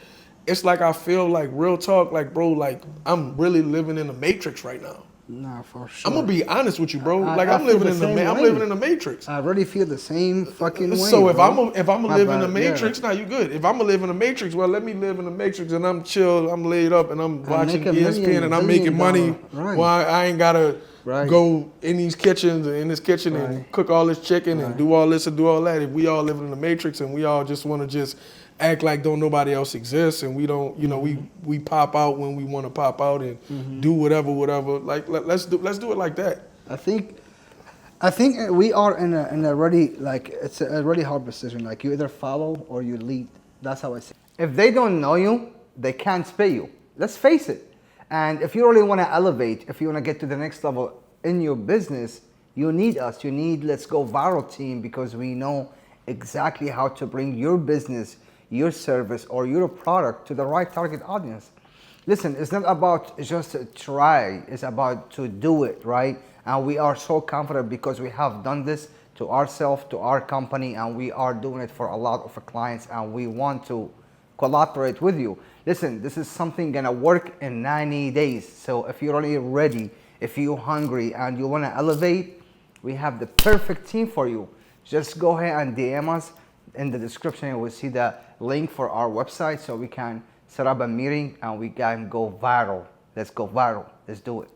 It's like I feel like real talk, like bro, like I'm really living in the matrix right now. Nah, for sure. I'm gonna be honest with you, bro. Like I I'm feel living the in same I'm way. living in the matrix. I really feel the same fucking way. So if bro. I'm gonna live in the matrix, now you good. If I'm gonna live in the matrix, well, let me live in the matrix and I'm chill, I'm laid up and I'm watching ESPN and I'm making money. Right. While I ain't gotta go in these kitchens in this kitchen and cook all this chicken and do all this and do all that. If we all live in the matrix and we all just want to just act like don't nobody else exists and we don't, you know, we pop out when we want to pop out and do whatever. Like let's do it like that. I think we are in a really, like, it's a really hard decision. Like you either follow or you lead. That's how I see it. If they don't know you, they can't pay you. Let's face it. And if you really want to elevate, if you want to get to the next level in your business, you need us. You need Let's Go Viral team, because we know exactly how to bring your business, your service, or your product to the right target audience. Listen, it's not about just try, it's about to do it, right? And we are so confident because we have done this to ourselves, to our company, and we are doing it for a lot of our clients, and we want to collaborate with you. Listen, this is something gonna work in 90 days. So if you're really ready, if you're hungry and you wanna elevate, we have the perfect team for you. Just go ahead and DM us. In the description, you will see the link for our website so we can set up a meeting and we can go viral. Let's go viral. Let's do it.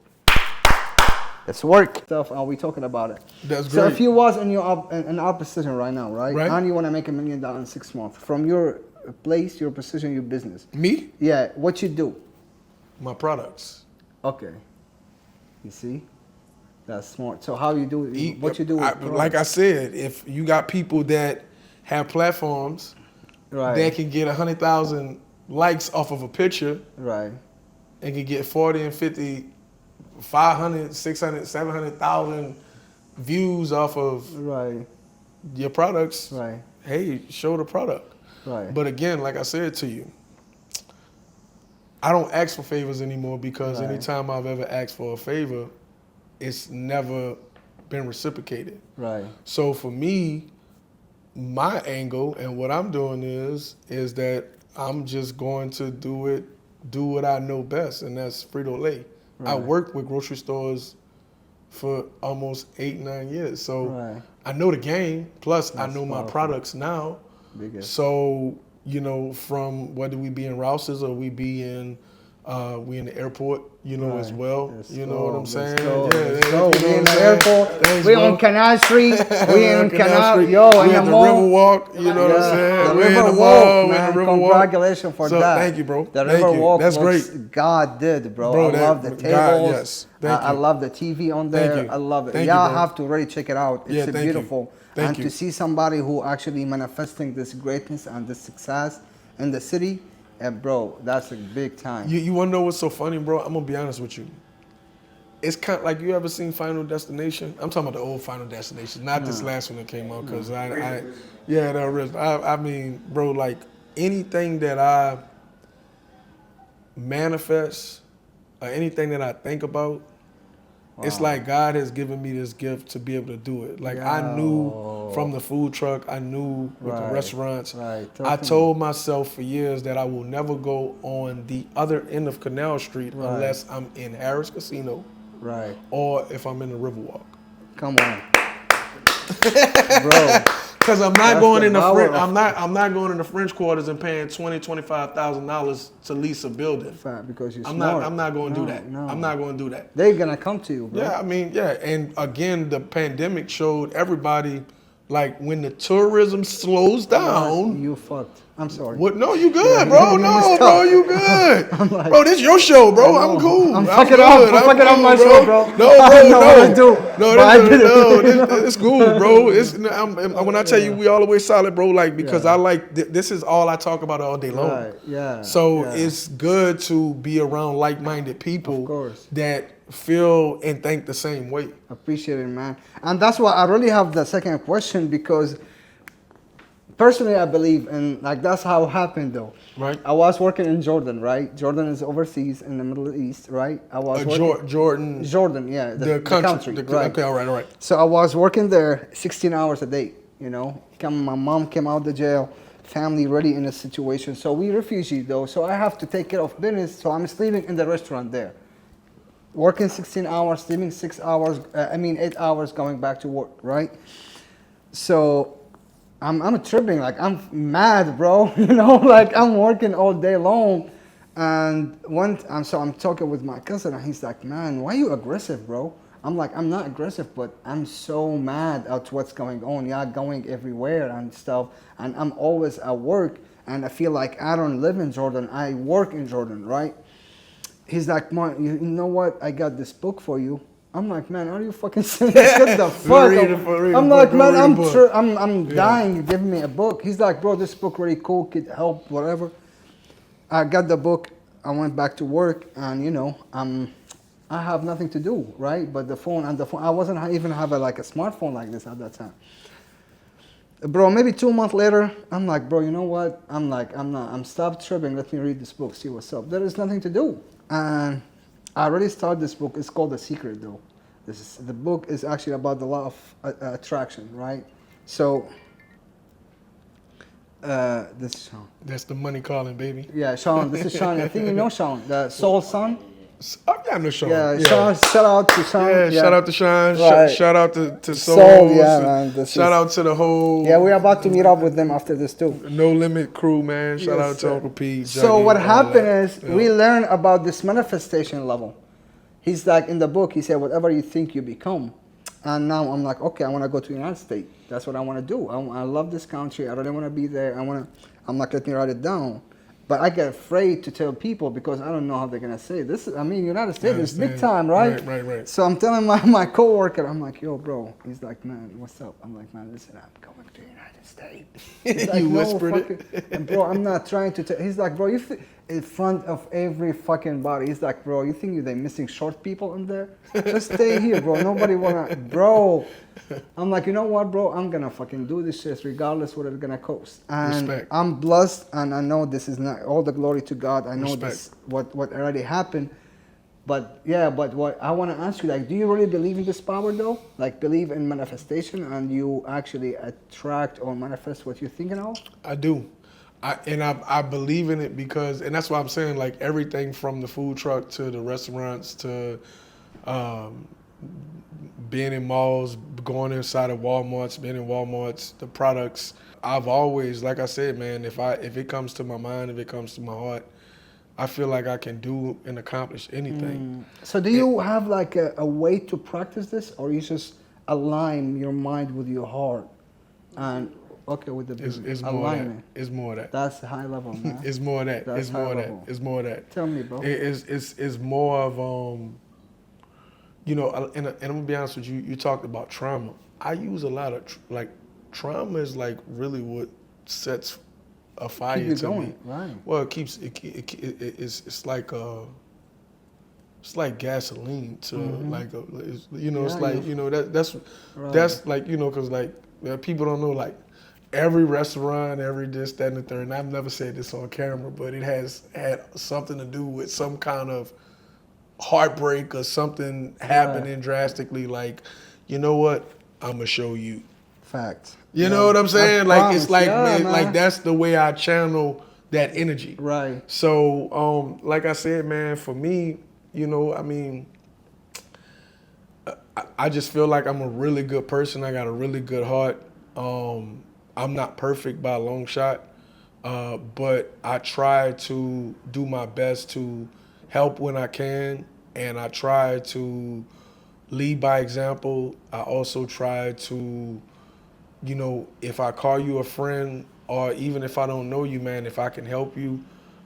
Let's work. Stuff, and we talking about it. That's great. So if you was in our position right now, right? And you want to make $1 million in 6 months from your place, your position, your business. Me? Yeah. What you do? My products. Okay. You see? That's smart. So how you do it? What you do? Like I said, if you got people that have platforms that can get 100,000 likes off of a picture, right, and can get 40 and 50, 500, 600, 700,000 views off of your products, right, hey, show the product. Right. But again, like I said to you, I don't ask for favors anymore because anytime I've ever asked for a favor, it's never been reciprocated. Right. So for me, my angle and what I'm doing is that I'm just going to do what I know best, and that's Frito-Lay. Right. I worked with grocery stores for almost 8-9 years, so I know the game. Plus, I know my products now. So, you know, from whether we be in Rouse's or we be in we in the airport, you know, as well. You know what I'm saying? Yeah, we in the airport. We on Canal Street. We in Canal. Yo, we in at the the mall. River Walk. You know what I'm saying? The We in River the Walk, mall. man. The River Walk. Congratulations for so, that. Thank you, bro. The Thank River you. Walk. That's looks, great. God did, bro. I love the tables. God, yes. Thank you. I love the TV on there. Thank you. I love it. Thank Y'all you, bro. have to really check it out. It's beautiful. Thank you. To see somebody who actually manifesting this greatness and this success in the city, and bro, that's a big time. You want to know what's so funny, bro? I'm gonna be honest with you. It's kind of like, you ever seen Final Destination? I'm talking about the old Final Destination, not this last one that came out, because I mean, bro, like anything that I manifest or anything that I think about, it's like God has given me this gift to be able to do it. Like I knew from the food truck, I knew with the restaurants. I told myself for years that I will never go on the other end of Canal Street unless I'm in Harris Casino, or if I'm in the Riverwalk. Come on, bro. Because I'm not That's going the in the power French, of- I'm not going in the French quarters and paying $25,000 to lease a building. Fact, because you're I'm smart. not going to do that. No. I'm not going to do that. They're gonna come to you, bro. Yeah, I mean, yeah, and again, the pandemic showed everybody, like, when the tourism slows down. You fucked. I'm sorry. What? No, you good, bro. you No, messed bro, up. you good. like- Bro, this your show, bro. I know. I'm cool. I'm good. fucking up myself, bro. No, I bro, know no. what I do, No, but I did it. it's cool, bro. When I tell you we all the way solid, bro, like, because Yeah. I like, this is all I talk about all day long. Right, yeah. So yeah. it's good to be around like-minded people Of course. that feel and think the same way. Appreciate it, man. And that's why I really have the second question, because personally I believe, and like that's how it happened though. Right. I was working in Jordan, right? Jordan is overseas in the Middle East, right? I was working, Jordan, Jordan, yeah, the country, right? Okay, all right. So I was working there 16 hours a day, you know. My mom came out of the jail, family already in a situation. So we refugees though, so I have to take care of business. So I'm sleeping in the restaurant there. Working 16 hours, sleeping 6 hours, 8 hours going back to work, right? So I'm tripping, like I'm mad, bro. You know, like I'm working all day long. And I'm talking with my cousin and he's like, man, why you aggressive, bro? I'm like, I'm not aggressive, but I'm so mad at what's going on. Yeah, going everywhere and stuff. And I'm always at work and I feel like I don't live in Jordan. I work in Jordan, right? He's like, man, you know what? I got this book for you. I'm like, man, are you fucking serious? Get the fuck I'm like, man, I'm dying. You give me a book. He's like, bro, this book really cool. Could help, whatever. I got the book. I went back to work, and you know, I have nothing to do, right? But the phone, I wasn't even have a smartphone like this at that time. Bro, maybe 2 months later, I'm like, bro, you know what? I'm stopped tripping. Let me read this book, see what's up. There is nothing to do. And I already started this book. It's called The Secret, though. The book is actually about the law of attraction, right? So, this is Sean. That's the money calling, baby. Yeah, Sean. This is Sean. I think you know Sean, the soul son. Yeah, I know Sean. Yeah, Sean. Shout out to Sean. Yeah, shout out to Sean. Right. Shout out to Soul. Soul, yeah, man. Shout out to the whole. Yeah, we're about to meet up with them after this too. No Limit crew, man. Shout Yes, out to sir. Uncle P. So Juggy, what all happened that. is Yeah. we learn about this manifestation level. He's like, in the book, he said, whatever you think you become. And now I'm like, okay, I want to go to the United States. That's what I want to do. I love this country. I really want to be there. I'm like, let me write it down. But I get afraid to tell people because I don't know how they're going to say this. United States is big time, right? Right. So I'm telling my coworker, I'm like, yo, bro. He's like, man, what's up? I'm like, man, listen, I'm going to the United States. He's like, You no, whispered it. And bro, I'm not trying to tell. He's like, bro, in front of every fucking body. He's like, bro, you think they missing short people in there? Just stay here, bro. Nobody wanna, bro. I'm like, you know what, bro? I'm gonna fucking do this shit regardless what it's gonna cost. And Respect. I'm blessed, and I know this is not all the glory to God. I know Respect. this what already happened. But yeah, but what I want to ask you, like, do you really believe in this power though? Like, believe in manifestation, and you actually attract or manifest what you're thinking of? I do. I believe in it because, and that's why I'm saying, like, everything from the food truck to the restaurants to being in malls, going inside of Walmarts, being in Walmarts, the products. I've always, like I said, man, if it comes to my mind, if it comes to my heart, I feel like I can do and accomplish anything. So do you have like a way to practice this, or you just align your mind with your heart? And okay, with the business. It's more of that. alignment. It's more of that. That's high level, man. It's more of that. That's It's more of high that. level. It's more of that. Tell me, bro. It's more of you know, and I'm gonna be honest with you. You talked about trauma. I use a lot of trauma is like really what sets a fire Keep you to going, me. right? Well, it's like gasoline to like it's Yeah, like that's Right. that's like because like people don't know like every restaurant, every this, that, and the third. And I've never said this on camera, but it has had something to do with some kind of heartbreak or something happening drastically. Like, you know what? I'm gonna show you. Fact. You know what I'm saying? I Like promise. it's like Yeah, man, like that's the way I channel that energy. Right. So, like I said, man, for me, I mean, I just feel like I'm a really good person. I got a really good heart. I'm not perfect by a long shot, but I try to do my best to help when I can, and I try to lead by example. I also try to, you know, if I call you a friend, or even if I don't know you, man, if I can help you,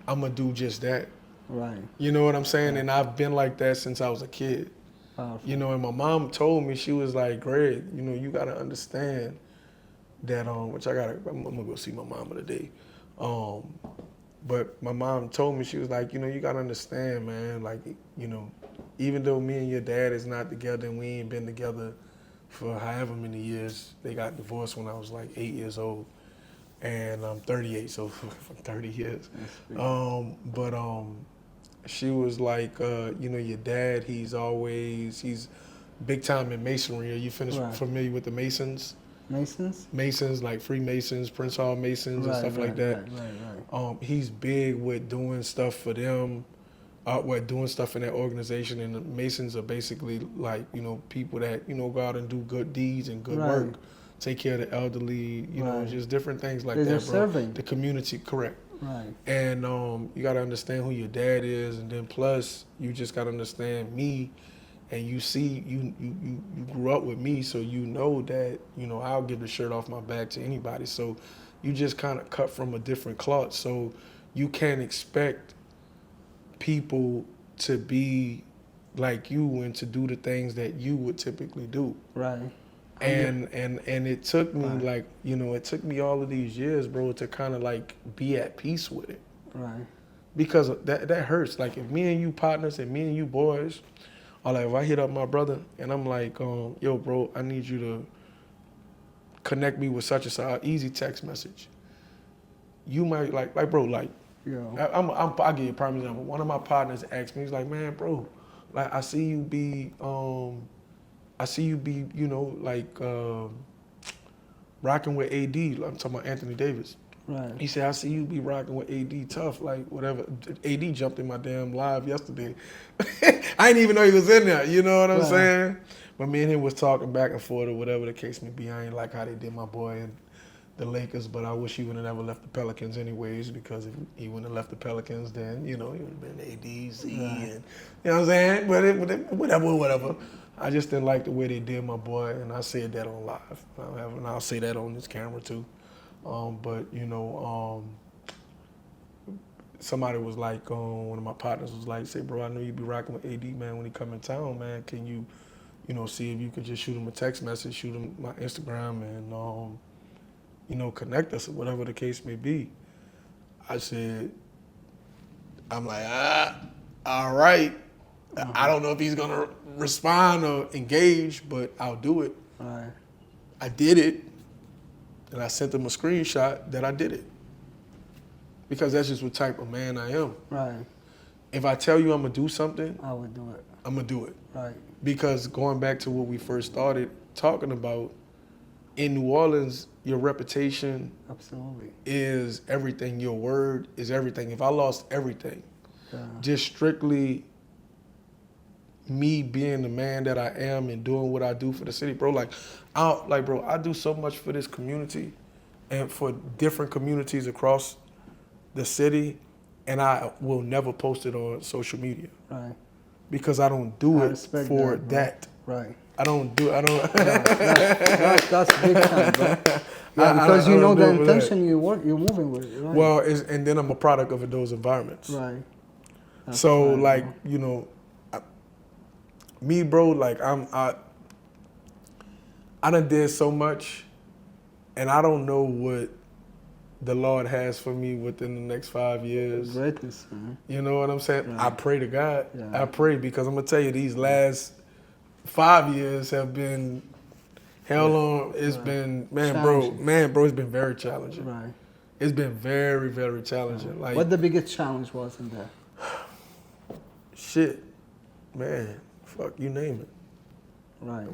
I'm gonna do just that. Right. You know what I'm saying? And I've been like that since I was a kid. Powerful. You know, and my mom told me, she was like, Greg, you know, you gotta understand that which I'm gonna go see my mama today. But my mom told me, she was like, you know, you gotta understand, man, like, you know, even though me and your dad is not together and we ain't been together for however many years, they got divorced when I was like 8 years old. And I'm 38, so for 30 years. But she was like, you know, your dad, he's big time in masonry. Are you familiar with the Masons? Masons? Masons, like Freemasons, Prince Hall Masons, and stuff like that. Right. He's big with doing stuff for them, doing stuff in that organization. And the Masons are basically like, you know, people that, you know, go out and do good deeds and good work, take care of the elderly, you know, just different things like that, bro. Serving the community, correct. Right. And you got to understand who your dad is, and then plus you just got to understand me. And you see, you grew up with me, so you know that, you know, I'll give the shirt off my back to anybody. So you just kind of cut from a different cloth. So you can't expect people to be like you and to do the things that you would typically do. Right. And it took me like, you know, it took me all of these years, bro, to kind of like be at peace with it. Right. Because that hurts. Like if me and you partners and me and you boys, or like if I hit up my brother and I'm like, yo, bro, I need you to connect me with such and such, easy text message. You might like bro, like, I'll give you a prime example. One of my partners asked me, he's like, man, bro, like I see you be, you know, like rocking with AD. I'm talking about Anthony Davis. Right. He said, I see you be rocking with AD tough, like whatever. AD jumped in my damn live yesterday. I didn't even know he was in there, you know what I'm saying? But me and him was talking back and forth or whatever the case may be. I ain't like how they did my boy in the Lakers, but I wish he would have never left the Pelicans anyways, because if he wouldn't have left the Pelicans, then, you know, he would have been AD, Z, and, you know what I'm saying? But whatever. I just didn't like the way they did my boy, and I said that on live. And I'll say that on this camera too. But, you know, somebody was like, one of my partners was like, say, bro, I know you be rocking with AD, man, when he come in town, man. Can you, you know, see if you could just shoot him a text message, shoot him my Instagram, and, you know, connect us or whatever the case may be. I said, I'm like, all right. I don't know if he's going to respond or engage, but I'll do it. Right. I did it. And I sent him a screenshot that I did it. Because that's just what type of man I am. Right. If I tell you I'm going to do something, I would do it. I'm going to do it. Right. Because going back to what we first started talking about, in New Orleans, your reputation is everything. Your word is everything. If I lost everything, just strictly me being the man that I am and doing what I do for the city, bro, I do so much for this community and for different communities across the city, and I will never post it on social media. Right. Because I don't do it for that. Right. I don't do. That's big time, bro. Yeah, because you know the intention you're moving with. Right. Well, and then I'm a product of those environments. Right. That's so fine, like, bro. you know, me, bro, like I done did so much, and I don't know what the Lord has for me within the next 5 years. Greatness, man. You know what I'm saying? Right. I pray to God. Yeah. I pray, because I'm gonna tell you, these last 5 years have been hell on. It's been bro, it's been very challenging. Right. It's been very, very challenging. Like, what the biggest challenge was in there? Shit, man, fuck, you name it. Right.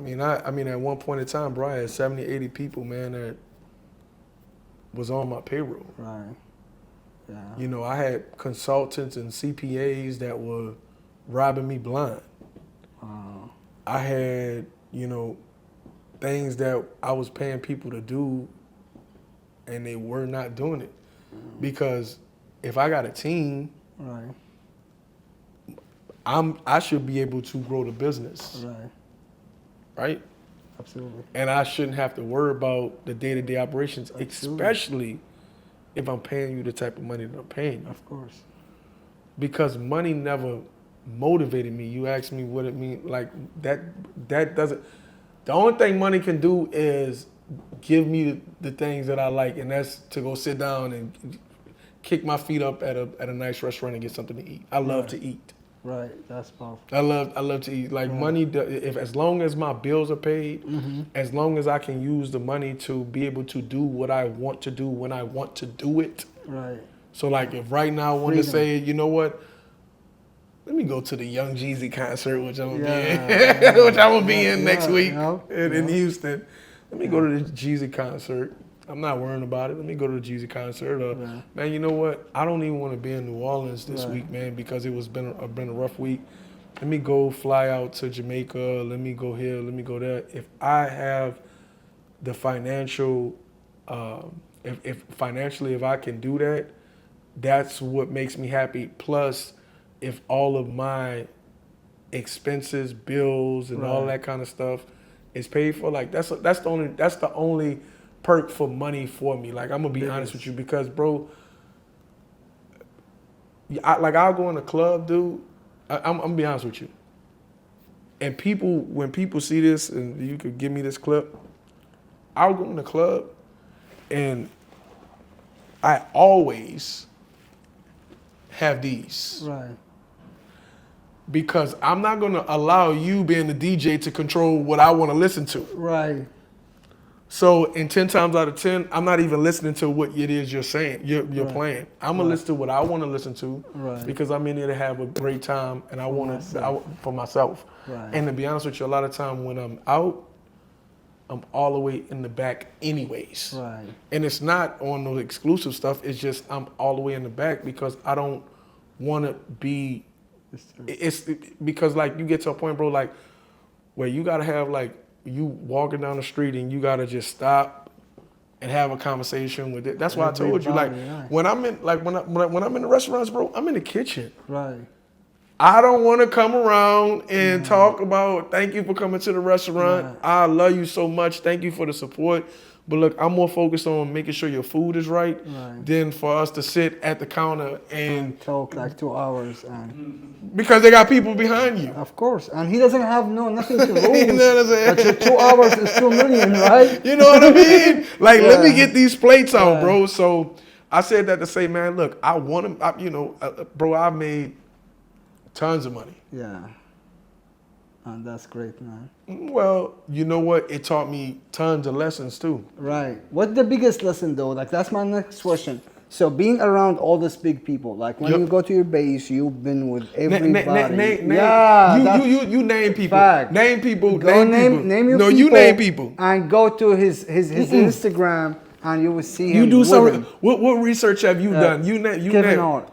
I mean, at one point in time, bro, I had 70, 80 people, man, that was on my payroll. Right. Yeah. You know, I had consultants and CPAs that were robbing me blind. Wow. I had, you know, things that I was paying people to do and they were not doing it. Because if I got a team, Right. I should be able to grow the business, Right. right? Absolutely. And I shouldn't have to worry about the day-to-day operations, Absolutely. especially if I'm paying you the type of money that I'm paying you. Of course. Because money never motivated me. You asked me what it means, like that doesn't. The only thing money can do is give me the things that I like, and that's to go sit down and kick my feet up at a nice restaurant and get something to eat. I love to eat. Right. That's powerful. I love to eat. Like money, if as long as my bills are paid, as long as I can use the money to be able to do what I want to do when I want to do it. Right. So like if right now I want to Freedom. say, you know what, let me go to the Young Jeezy concert, which I'm gonna be in, Yeah, which I'm gonna be in next week yeah. in Houston. Let me go to the Jeezy concert. I'm not worrying about it. Let me go to the Jeezy concert. Right. Man, you know what? I don't even want to be in New Orleans this Right. week, man, because it was been a rough week. Let me go fly out to Jamaica. Let me go here. Let me go there. If I have the financial, if financially, if I can do that, that's what makes me happy. Plus, if all of my expenses, bills, and all Right. that kind of stuff is paid for, like that's the only perk for money for me. Like I'm gonna be honest with you, because bro, I'll go in a club, dude. I'm gonna be honest with you. And when people see this, and you could give me this clip, I'll go in the club, and I always have these. Right. Because I'm not gonna allow you being the DJ to control what I want to listen to. Right. So in 10 times out of 10, I'm not even listening to what it is you're saying, you're Right. playing. I'm gonna listen to what I want to listen to, Right. because I'm in there to have a great time, and I want myself. to for myself. Right. And to be honest with you, a lot of time when I'm out, I'm all the way in the back anyways. Right. And it's not on no exclusive stuff. It's just I'm all the way in the back because I don't want to be. It's because like you get to a point, bro, like where you gotta have like you walking down the street and you gotta just stop and have a conversation with it. That's why I told you, like Everybody, when I'm in when I'm in the restaurants, bro, I'm in the kitchen. Right. I don't want to come around and talk about thank you for coming to the restaurant. Right. I love you so much. Thank you for the support. But look, I'm more focused on making sure your food is right, than for us to sit at the counter and Talk like 2 hours, and because they got people behind you. of course, and he doesn't have nothing to lose. You know what I'm saying? But your 2 hours is 2 million, right? You know what I mean? Like, let me get these plates out, Yeah. bro. So I said that to say, man, look, I want to, bro, I made tons of money. Yeah. And that's great, man. Well, you know what? It taught me tons of lessons too. Right. What's the biggest lesson though? Like that's my next question. So being around all these big people, like when Yep. you go to your base, you've been with everybody. You name people. Fact. Name people. Go name people. name your no, people. you name people. And go to his Instagram, and you will see him. You do with some. him. What research have you done? You Kevin name. Hart.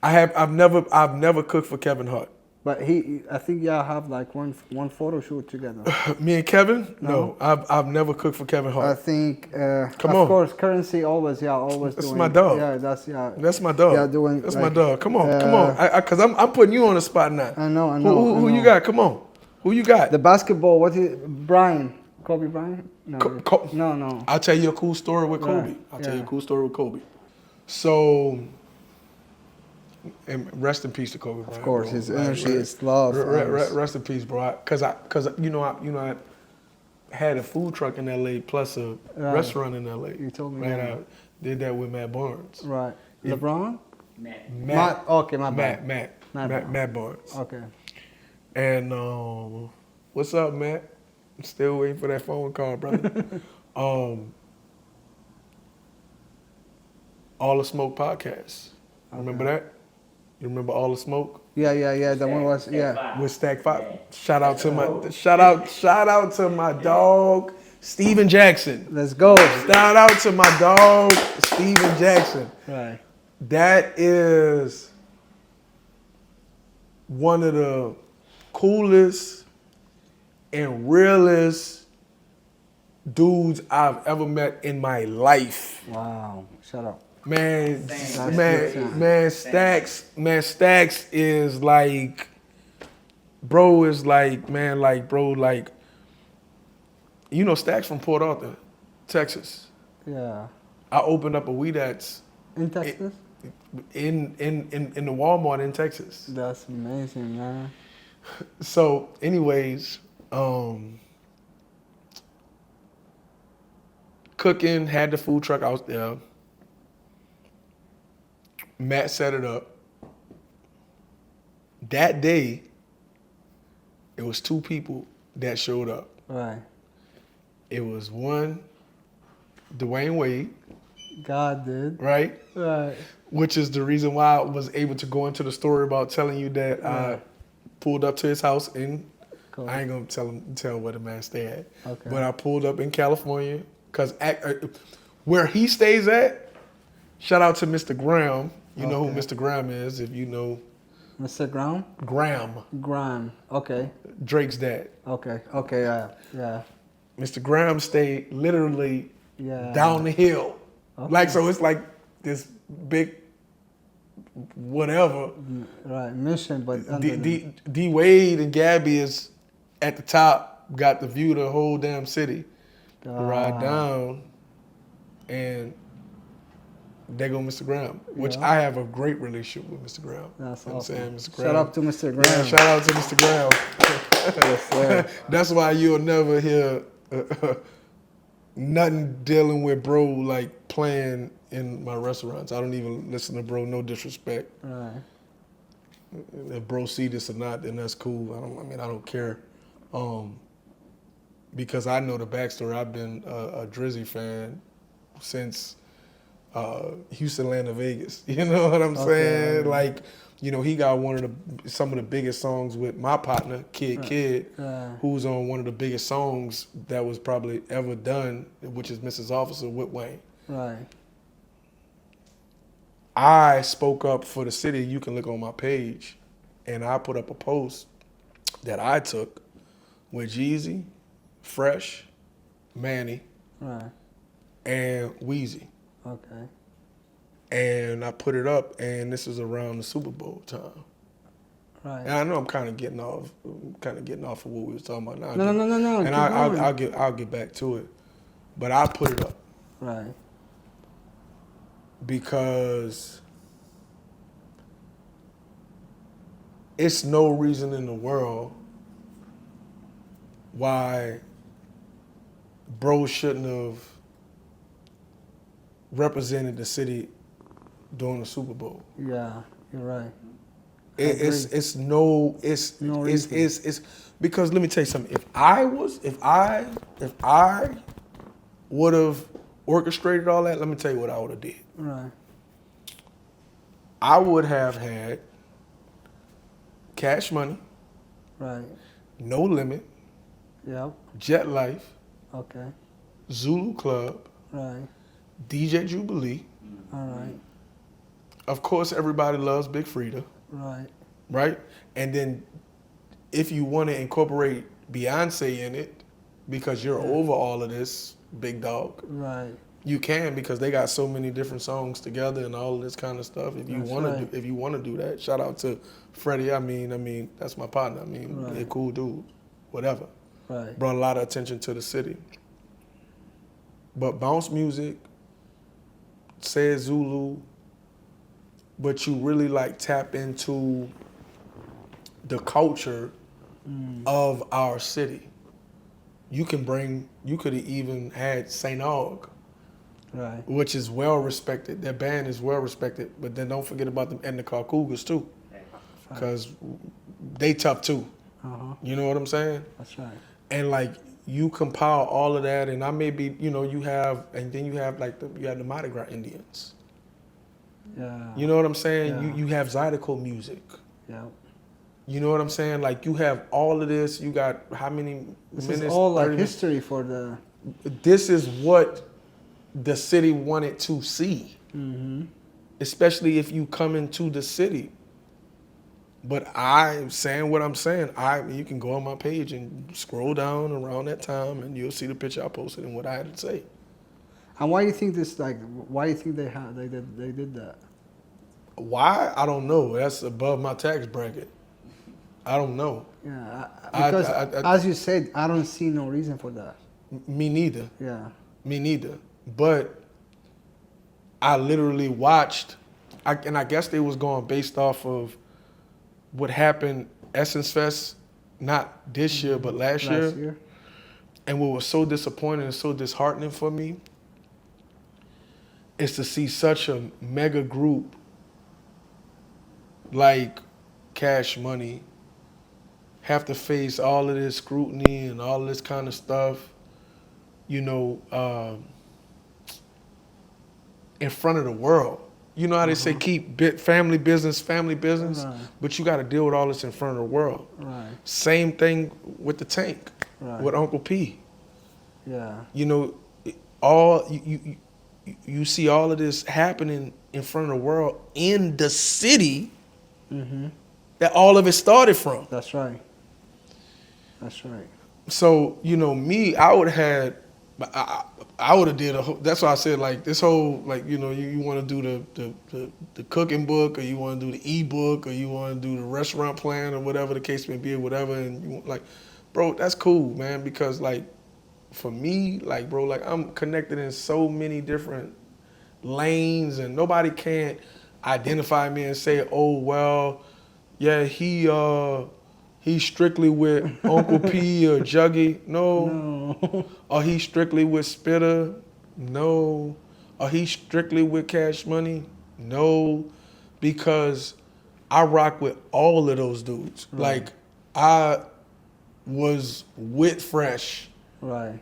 I've never cooked for Kevin Hart. But I think y'all have like one photo shoot together. Me and Kevin? No, I've never cooked for Kevin I Hart. think, Come of on. course, Currency always That's doing. my dog. Yeah, That's my dog. Yeah, doing. That's like, my dog. Come on. Cause I'm putting you on the spot now. I know. Who you got? Come on. Who you got? The basketball. Brian? Kobe Bryant? No. No. I'll tell you a cool story with Kobe. Right. I'll tell you a cool story with Kobe. So, and rest in peace to Kobe Bryant. Of course, bro. his energy is love. Rest in peace, bro. Cause I I had a food truck in LA plus a restaurant in LA. You told me Right. that. I did that with Matt Barnes. Right. LeBron? Matt. Okay, my bad. Matt Barnes. Okay. And what's up, Matt? I'm still waiting for that phone call, brother. All the Smoke podcast. Remember that? You remember All the Smoke? Yeah. The one was With Stack 5. Shout out to my dog, Steven Jackson. Let's go. Shout out to my dog, Steven Jackson. Right. That is one of the coolest and realest dudes I've ever met in my life. Wow. Shut up. Man, Same. man, Stacks is like, bro is like, man, like, bro, like, you know, Stacks from Port Arthur, Texas. Yeah. I opened up a Weedats In Texas? in the Walmart in Texas. That's amazing, man. So, anyways, cooking, had the food truck out there. Matt set it up. That day, it was 2 people that showed up. Right. It was one, Dwayne Wade, God did. right? Right. Which is the reason why I was able to go into the story about telling you that I Right. pulled up to his house in, Cool. I ain't gonna tell where the man stay at. Okay. But I pulled up in California, because where he stays at, shout out to Mr. Graham. You know who Okay. Mr. Graham is, if you know Mr. Graham? Graham, Graham. Okay. Drake's dad. Okay. Okay. Yeah. Yeah. Mr. Graham stayed literally Yeah. down the hill. Okay. Like, so it's like this big whatever. Right. Mission, but under D Wade and Gabby is at the top, got the view of the whole damn city. Ride down, and there go Mr. Graham, which Yeah. I have a great relationship with Mr. Graham. That's You know what I'm awesome. saying, Mr. Graham. Shout out to Mr. Yeah, Graham. shout out to Mr. Graham. Yes, sir. That's why you'll never hear nothing dealing with bro like playing in my restaurants. I don't even listen to bro, no disrespect. Right. If bro see this or not, then that's cool. I don't care. Because I know the backstory. I've been a Drizzy fan since Houston, Atlanta, Vegas. You know what I'm saying? Like, you know, he got some of the biggest songs with my partner, Kid, who's on one of the biggest songs that was probably ever done, which is Mrs. Officer with Wayne. Right. I spoke up for the city. You can look on my page, and I put up a post that I took with Jeezy, Fresh, Manny, Right. and Weezy. Okay. And I put it up, and this is around the Super Bowl time. Right. And I know I'm kind of getting off of what we was talking about now. No. And keep I'll going. get back to it, but I put it up Right. because it's no reason in the world why bro shouldn't have represented the city during the Super Bowl. Yeah, you're right. It's because let me tell you something. If I would have orchestrated all that, let me tell you what I would have did. Right. I would have had Cash Money, Right. No Limit, Yep. Jet Life, Okay. Zulu Club, Right. DJ Jubilee. All right. Of course, everybody loves Big Frida, Right. right? And then if you want to incorporate Beyonce in it, because you're over all of this, big dog, Right. you can, because they got so many different songs together and all of this kind of stuff. If you That's want right. to, if you want to do that, shout out to Freddie. I mean, that's my partner. I mean, Right. they're cool dude. Whatever. Right. Brought a lot of attention to the city. But bounce music, said Zulu, but you really like tap into the culture of our city. You could have even had St. Aug, Right. which is well respected. That band is well respected, but then don't forget about them Endicott Cougars too, because they tough too. You know what I'm saying? That's right. And like you compile all of that, and I may be, you know, you have like the Mardi Gras Indians. Yeah. You know what I'm saying? Yeah. You have Zydeco music. Yeah. You know what I'm saying? Like you have all of this. You got how many This minutes? is all like 30 minutes? history for the. This is what the city wanted to see. Mm-hmm. Especially if you come into the city. But I'm saying what I'm saying. You can go on my page and scroll down around that time, and you'll see the picture I posted and what I had to say. And why do you think this? Like, why do you think they did that? Why? I don't know. That's above my tax bracket. I don't know. Yeah, because as you said, I don't see no reason for that. Me neither. Yeah. Me neither. But I literally watched, and I guess they was going based off of what happened Essence Fest, not this year, but last year. And what was so disappointing and so disheartening for me is to see such a mega group like Cash Money have to face all of this scrutiny and all this kind of stuff, you know, in front of the world. You know how they say keep family business, Right. but you got to deal with all this in front of the world. Right. Same thing with the tank, Right. with Uncle P. Yeah. You know, you see all of this happening in front of the world in the city that all of it started from. That's right. That's right. So, you know, me, I would have did a whole, that's why I said, like, this whole, like, you know, you want to do the cooking book, or you want to do the e-book, or you want to do the restaurant plan, or whatever the case may be, or whatever, and you, like, bro, that's cool, man, because, like, for me, like, bro, like, I'm connected in so many different lanes, and nobody can't identify me and say, oh, well, yeah, he's strictly with Uncle P or Juggy. No. Or he's strictly with Spitter. No. Or he's strictly with Cash Money. No. Because I rock with all of those dudes. Right. Like, I was with Fresh Right.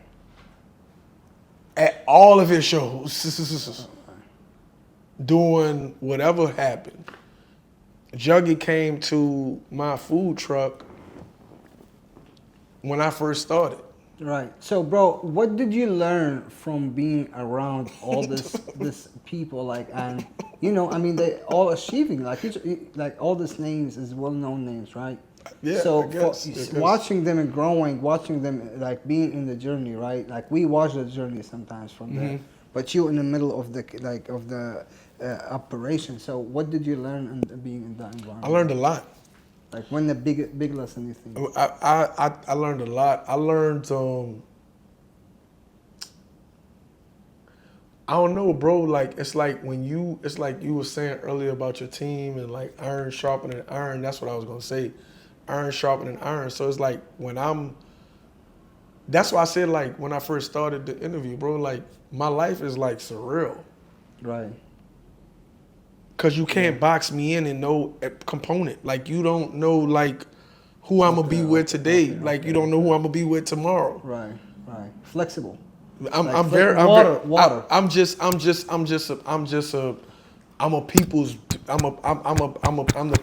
at all of his shows, doing whatever happened. Juggy came to my food truck when I first started. Right. So, bro, what did you learn from being around all this people? Like, and you know, I mean, they all achieving. Like, like all these names is well-known names, right? Yeah. So, I guess. watching them and growing, watching them like being in the journey, right? Like we watch the journey sometimes from there, but you in the middle of the operation. So, what did you learn in being in that environment? I learned a lot. Like, when the big lesson you think? I learned a lot. I learned, I don't know, bro. Like, it's like you were saying earlier about your team and like iron sharpening iron. That's what I was gonna say, iron sharpening iron. So it's like that's why I said, like, when I first started the interview, bro, like my life is like surreal. Right. Cause you can't box me in no component. Like, you don't know, like, who I'm gonna be with today. Like, you don't know who I'm gonna be with tomorrow. Right. Right. Flexible. I'm Like very water. I'm the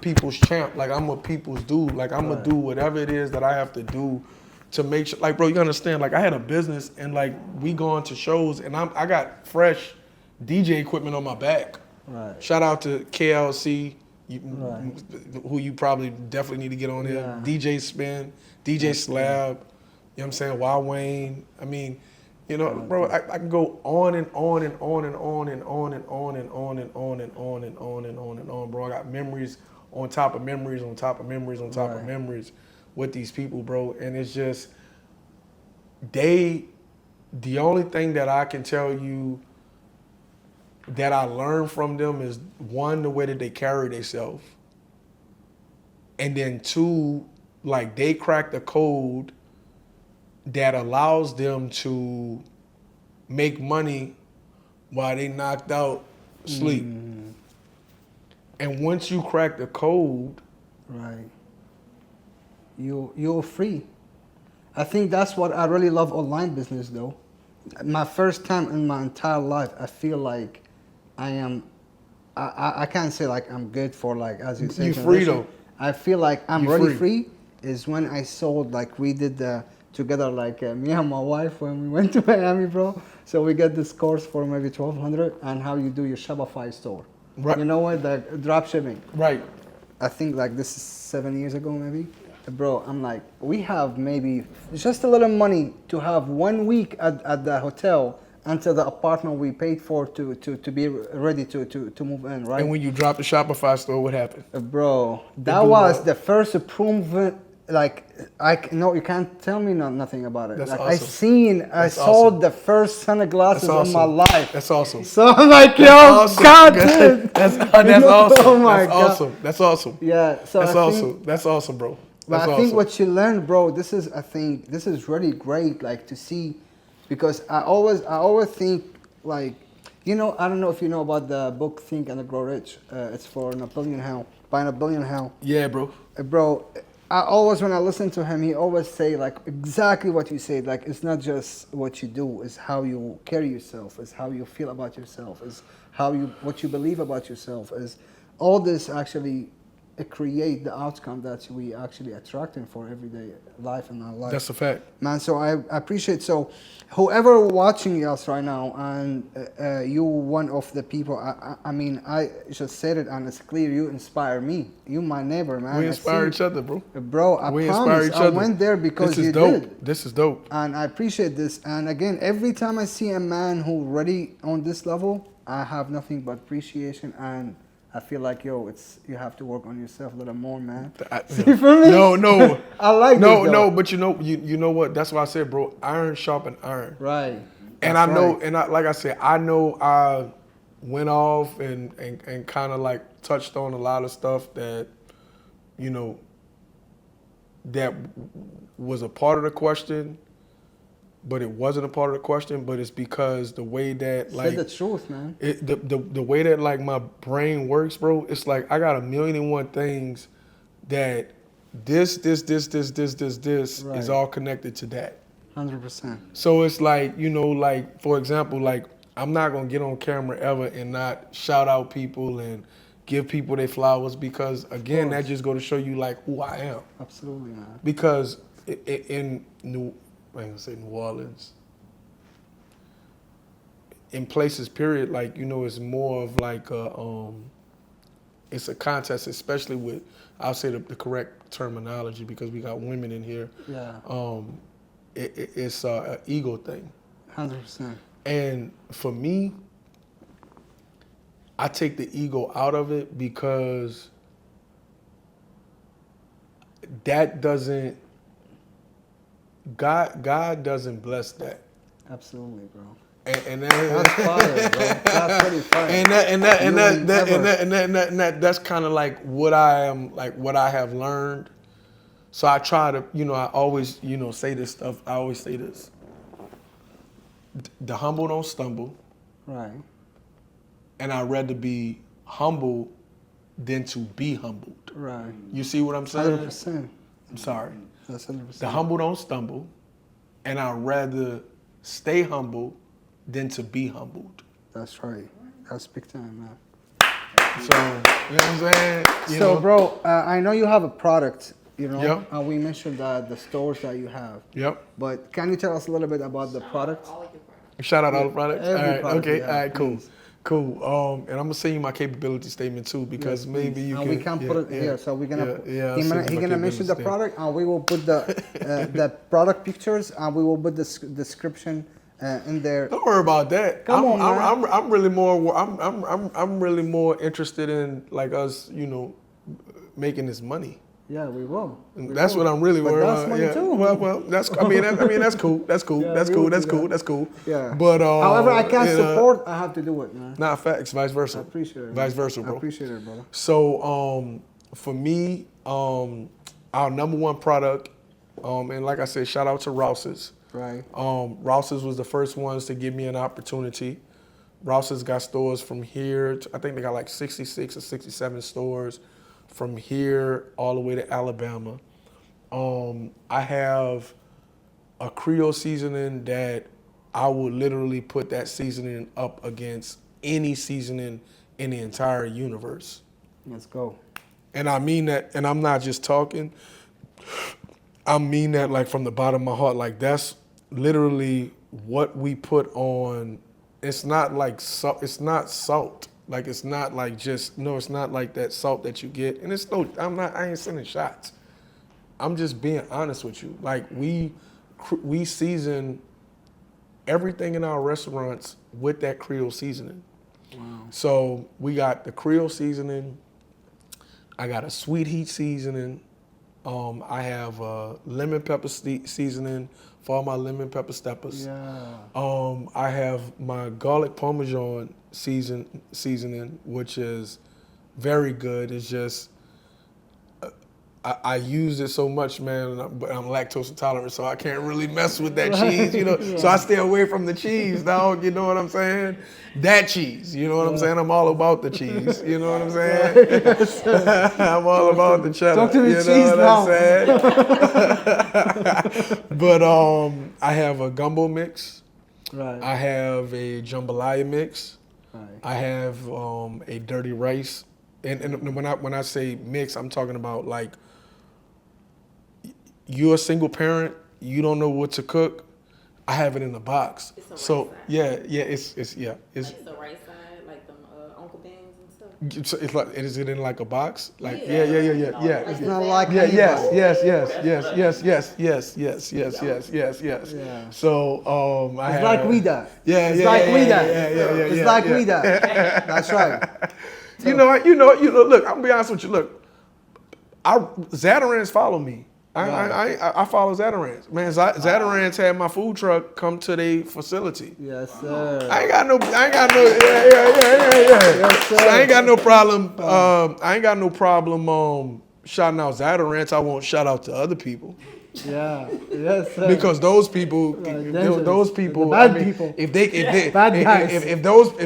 people's champ. Like, I'm a people's dude. Like, I'm gonna do whatever it is that I have to do to make sure. Like, bro, you understand? Like, I had a business, and like we going to shows, and I got fresh DJ equipment on my back. Right. Shout out to KLC, who you probably definitely need to get on here. Yeah. DJ Spin, DJ Slab, you know what I'm saying? Wild Wayne. I mean, you know, bro, I can go on and on and on and on and on and on and on and on and on and on and on and on, bro. I got memories on top of memories on top of memories on top of memories with these people, bro. And it's just, the only thing that I can tell you that I learned from them is, one, the way that they carry themselves. And then two, like, they cracked a code that allows them to make money while they knocked out sleep. And once you crack the code, right, you're free. I think that's what I really love online business, though. My first time in my entire life, I feel like I can't say like I'm good for, like, as you say. You free though. I feel like I'm You really free. free is when I sold, like, we did together, like, me and my wife when we went to Miami, bro. So we got this course for maybe $1,200 on how you do your Shopify store. Right. You know what? The drop shipping. Right. I think like this is 7 years ago maybe. Bro, I'm like, we have maybe just a little money to have 1 week at the hotel until the apartment we paid for to be ready to move in, right? And when you dropped the Shopify store, what happened? Bro, that blew was up. the first improvement. Like, no, you can't tell me nothing about it. That's like, awesome. I That's saw awesome. the first sunglasses That's in my awesome. life. That's awesome. So I'm like, yo, That's awesome. God, That's dude. awesome. Oh my That's God. awesome. That's awesome. Yeah, so That's I awesome. think, That's awesome, bro. but That's I think awesome. what you learned, bro, I think this is really great, like to see, because I always think, like, I don't know if you know about the book Think and Grow Rich. It's for Napoleon Hill, by Napoleon Hill. Yeah, bro. Bro, I always, when I listen to him, he always say like exactly what you said. Like, it's not just what you do, it's how you carry yourself, it's how you feel about yourself, it's what you believe about yourself, is all this actually create the outcome that we actually attracting for everyday life in our life. That's a fact. Man, so I appreciate, so whoever watching us right now, and you one of the people, I mean, I just said it and it's clear, you inspire me. You my neighbor, man. We inspire each other, bro. Bro, I We promise, inspire each I other. went there because This is you dope. did. This is dope. And I appreciate this. And again, every time I see a man who already on this level, I have nothing but appreciation, and I feel like, yo, you have to work on yourself a little more, man. See, for me? No. I like no, this, no, though. but you know what? That's why I said, bro, iron sharpen iron. Right. And That's I know, right. and like I said, I know I went off and kind of like touched on a lot of stuff that, that was a part of the question, but it wasn't a part of the question. But it's because the way that, like, Say the truth, man. the way that, like, my brain works, bro, it's like I got 1,000,001 things that this Right. is all connected to that. 100%. So it's like, like, for example, like, I'm not going to get on camera ever and not shout out people and give people their flowers, because, again, that just go to show you, like, who I am. Absolutely, man. Because in New Orleans, in places, period, like, it's more of like it's a contest, especially with, I'll say the correct terminology, because we got women in here. Yeah. It's an ego thing. 100%. And for me, I take the ego out of it, because that doesn't, God doesn't bless that. Absolutely, bro. And That's fire, bro. That's pretty fire. That's kind of like what I am, like what I have learned. So I try to, I always, say this stuff. I always say this: the humble don't stumble. Right. And I'd rather be humble than to be humbled. Right. You see what I'm saying? 100%. I'm sorry. That's 100%. The humble don't stumble, and I'd rather stay humble than to be humbled. That's right. That's big time, man. So, you know what I'm saying? So, bro, I know you have a product, Yep. and we mentioned the stores that you have. Yep. But can you tell us a little bit about the product? Shout out all the products. Every All right. product Okay. you have, All right. Cool. please. Cool. And I'm gonna send you my capability statement too, because Yes, maybe please. you and can. we can put it here. So we're gonna. Yeah. He's gonna mention the product, and we will put the product pictures, and we will put the description in there. Don't worry about that. Come on, man. I'm really more. I'm really more interested in, like, us, making this money. Yeah, we will. That's what I'm really But worried that's about. money Yeah. too. Well, that's. I mean, that's cool. That's cool. Yeah, That's we cool. will That's do cool. that. That's cool. Yeah. But However, I can't support. I have to do it, man. Nah, facts. Vice versa. I appreciate it. Vice man. versa, bro. I appreciate it, brother. So, for me, our number one product, and like I said, shout out to Rouse's. Right. Rouse's was the first ones to give me an opportunity. Rouse's got stores from here to, I think they got like 66 or 67 stores from here all the way to Alabama. I have a Creole seasoning that I would literally put that seasoning up against any seasoning in the entire universe. Let's go. And I mean that, and I'm not just talking. I mean that, like, from the bottom of my heart. Like, that's literally what we put on. It's not like salt. It's not salt. Like it's not like just it's not like that salt that you get. And it's no, I ain't sending shots. I'm just being honest with you. Like we season everything in our restaurants with that Creole seasoning. Wow. So we got the Creole seasoning. I got a sweet heat seasoning. I have lemon pepper seasoning for all my lemon pepper steppers. Yeah. I have my garlic parmesan seasoning, which is very good. It's just I use it so much, man, but I'm lactose intolerant, so I can't really mess with that cheese, you know. Yeah. So I stay away from the cheese, dog. You know what I'm saying? That cheese, you know what I'm saying? I'm all about the cheese, you know what I'm saying? I'm all about the cheddar. Talk to me you know cheese what I'm saying? But I have a gumbo mix. Right. I have a jambalaya mix. Right. I have a dirty rice. And when I say mix, I'm talking about like you're a single parent, you don't know what to cook. I have it in a box. It's a rice so side. it's Like it's the right side, like them Uncle Ben's and stuff. it's like is it in like a box? Like yeah. It's not like yes. Yeah. So I It's have, like we die. Yeah, It's yeah, like yeah, we yeah, die. yeah, yeah, It's yeah, like yeah. we die. That's right. You know. Look, I'm gonna be honest with you. Look, Zatarans follow me. I follow Zatarans. Man, Zatarans had my food truck come to their facility. Yes, sir. I ain't got no. Yeah. Yes, sir. So I ain't got no problem. I ain't got no problem shouting out Zatarans. I won't shout out to other people. Yeah. Yes, sir. Because those people, dangerous. those people, The bad people. if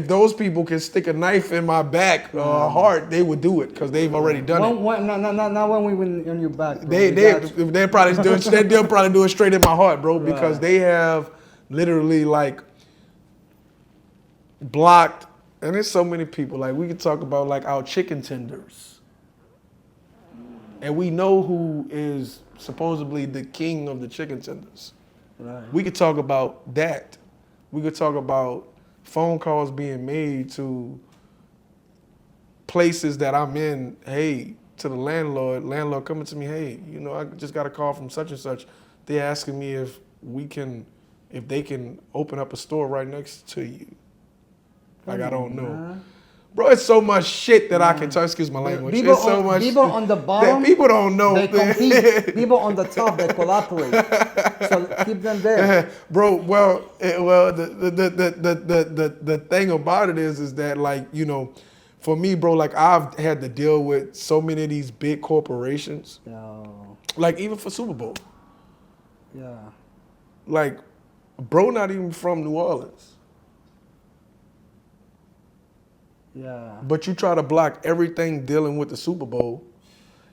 those people can stick a knife in my back or heart, they would do it because they've already done it. Not when we win on your back. Bro. They'll probably do it straight in my heart, bro, because they have literally like blocked, and there's so many people. Like we could talk about like our chicken tenders, and we know who is supposedly the king of the chicken tenders. Right. We could talk about that. We could talk about phone calls being made to places that I'm in. Hey, to the landlord coming to me. Hey, I just got a call from such and such. They're asking me if they can open up a store right next to you. Like I don't know. Bro, it's so much shit that I can tell. Excuse my language. People it's so much people on the bottom, that people don't know. They compete. People on the top, they collaborate. So keep them there. Bro, the thing about it is that like, for me, bro, like I've had to deal with so many of these big corporations. No. Like even for Super Bowl. Yeah. Like, bro, not even from New Orleans. Yeah. But you try to block everything dealing with the Super Bowl.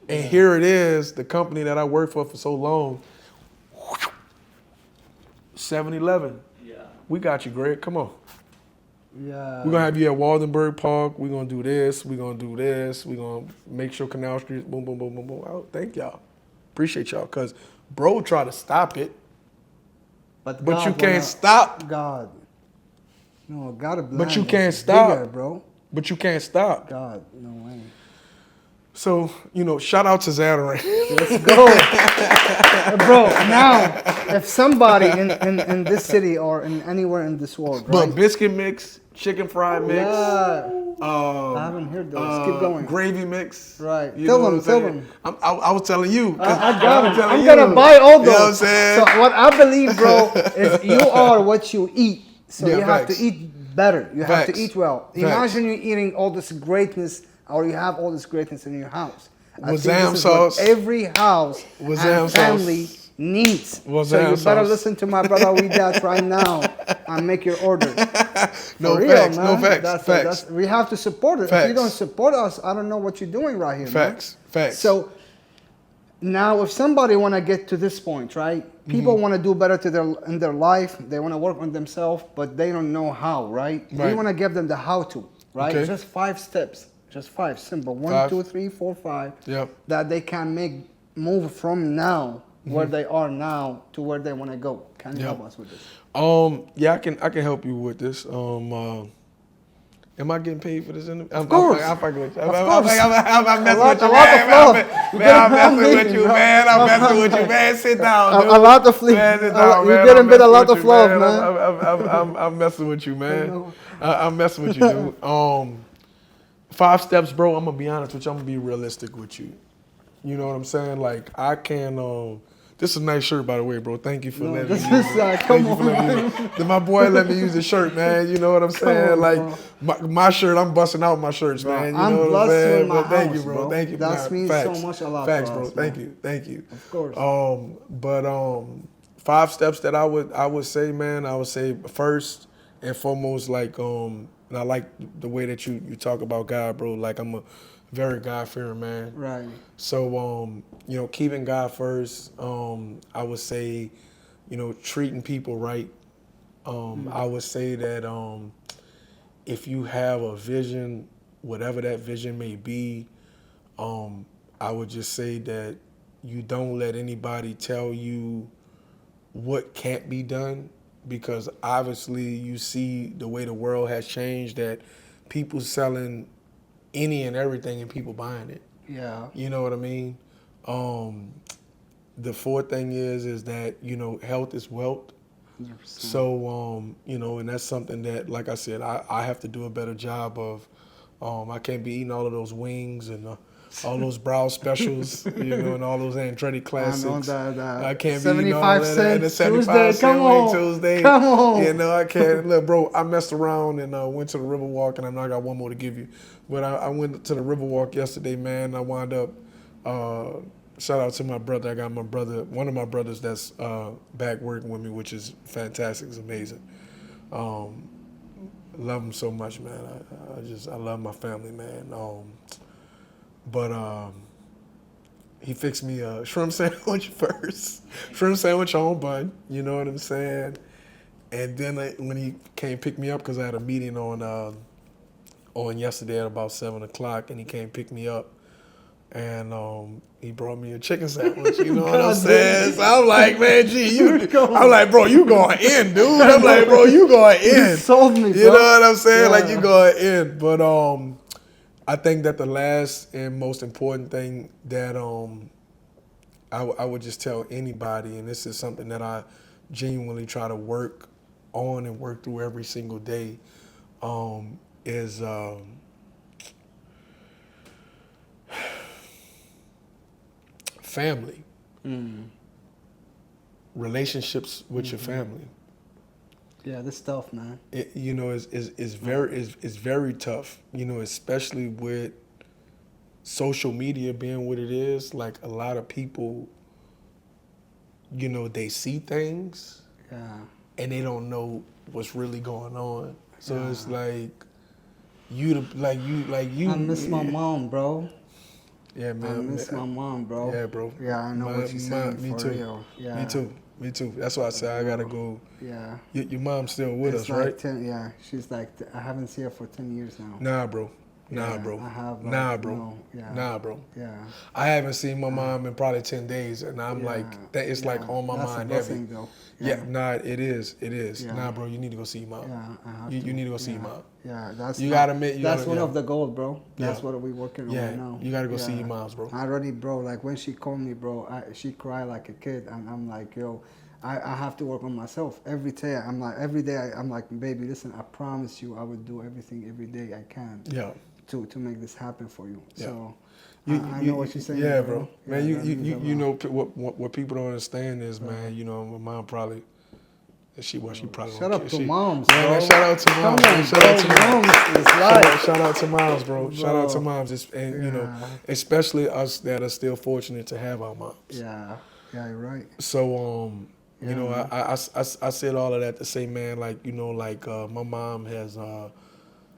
And here it is, the company that I worked for so long. 7-Eleven. Yeah. We got you, Greg. Come on. Yeah. We're going to have you at Waldenberg Park. We're going to do this. We're going to do this. We're going to make sure Canal Street, boom, boom, boom, boom, boom. Oh, thank y'all. Appreciate y'all. Because bro tried to stop it. But you can't stop. God. No, God bless. But you can't stop. Bigger, bro. But you can't stop. God, no way. So, shout out to Zataran. Let's go. Bro, now, if somebody in this city or in anywhere in this world, right? But biscuit mix, chicken fried mix. Yeah. I haven't heard those. Keep going. Gravy mix. Right. You Tell know them, what I'm tell saying? them. I was telling you. I got them. I'm you. going to buy all those. You know what I'm saying? So what I believe, bro, is you are what you eat. So Yeah, you have facts. to eat better. You have Facts. to eat well. Facts. Imagine you eating all this greatness, or you have all this greatness in your house. I With think Zam this is what sauce. every house With and Zam family sauce. needs. With So you Zam better sauce. listen to my brother with that right now and make your order. No For real, facts. man. No facts. That's, we have to support it. If Facts. you don't support us, I don't know what you're doing right here. Facts. Man. Facts. So now, if somebody want to get to this point, right? People want to do better in their life. They want to work on themselves, but they don't know how, right? We Right. want to give them the how-to, right? Okay. Just 5 steps. Just 5, simple. 1, 5. 2, 3, 4, 5. Yep. That they can move from now, where they are now, to where they want to go. Can you Yep. help us with this? Yeah, I can help you with this. And Am I getting paid for this interview? Of course. I'm fucking with you. Of I'm course. messing with you, A lot of man. love. Man, I'm messing with you, bro. man. I'm messing with you, man. Sit down, dude. A lot of love. Man, sit down, You're man. getting I'm bit a messing lot with of you, love, man. man. I'm messing with you, man. know. I'm messing with you, dude. 5 steps, bro. I'm gonna be honest with you. I'm gonna be realistic with you. You know what I'm saying? Like I can. This is a nice shirt, by the way, bro. Thank you for No, letting me this use is, it. come Thank you for on, letting me use it. My boy let me use the shirt, man. You know what I'm saying? on, Like bro. my shirt, I'm busting out my shirts, Bro, man. You I'm know what I'm blessed saying? with my But thank house, you, bro. bro. Thank you. That means so much a lot Facts, for bro. us, Thank man. you. Thank you. Of course. But 5 steps that I would say, man. I would say first and foremost, like and I like the way that you talk about God, bro. Like I'm a very God-fearing man. Right. So, keeping God first, I would say, treating people right. I would say that if you have a vision, whatever that vision may be, I would just say that you don't let anybody tell you what can't be done, because obviously you see the way the world has changed, that people selling any and everything and people buying it. Yeah. You know what I mean? The fourth thing is that, health is wealth. 100%. So, and that's something that, like I said, I have to do a better job of. I can't be eating all of those wings and all those brow specials, and all those Andretti classics. I can't be eating all of that. And the 75-cent wing Tuesday. Come on. I can't. Look, bro, I messed around and went to the Riverwalk, and I know I got one more to give you. But I went to the Riverwalk yesterday, man. I wound up, shout out to my brother. I got one of my brothers that's back working with me, which is fantastic. It's amazing. Love him so much, man. I love my family, man. But he fixed me a shrimp sandwich first. Shrimp sandwich on bun, you know what I'm saying? And then when he came pick me up, because I had a meeting on yesterday at about 7 o'clock, and he came pick me up, and he brought me a chicken sandwich, you know what I'm saying? So I'm like, man, I'm like, bro, you going in, dude. I'm like, bro, you going in. You sold me, bro. You know what I'm saying? Yeah. Like, you going in. But I think that the last and most important thing that I would just tell anybody, and this is something that I genuinely try to work on and work through every single day, is family. Relationships with your family. Yeah, this stuff, man. It, is very tough. Especially with social media being what it is. Like, a lot of people, they see things, and they don't know what's really going on. So it's like you. I miss my mom, bro. Yeah, man. I miss my mom, bro. Yeah, bro. Yeah, I know what you're saying. Me for too. Real. Yeah. Me too. That's why I say I gotta go. Yeah. Your mom's still with It's us, like right? 10, yeah, she's like, I haven't seen her for 10 years now. Nah, bro. Yeah, I have, Nah, bro. no, yeah. Nah, bro. Yeah. I haven't seen my mom in probably 10 days, and I'm like, that it's like on my That's mind a blessing, every. though. Yeah, nah, it is. Yeah. Nah, bro, you need to go see your mom. Yeah, I have You need to go see your mom. Yeah, that's You gotta admit, that's one of the goals, bro. That's Yeah. what we're working on Yeah, right now. you gotta go see your moms, bro. I already, bro. Like when she called me, bro, she cried like a kid, and I'm like, yo, I have to work on myself every day. Every day I'm like, baby, listen, I promise you, I will do everything every day I can. Yeah. To make this happen for you. Yeah. So I know what you're saying. Yeah, bro. Man, Yeah, you know what people don't understand is, man, my mom probably. She probably. Shout out to she, moms, yeah, bro. man, shout out to moms. Come on, Man, shout out to moms. Moms. Shout out to moms, bro. Shout out to Bro. moms, and especially us that are still fortunate to have our moms. Yeah, you're right. So I said all of that to say, man, like my mom has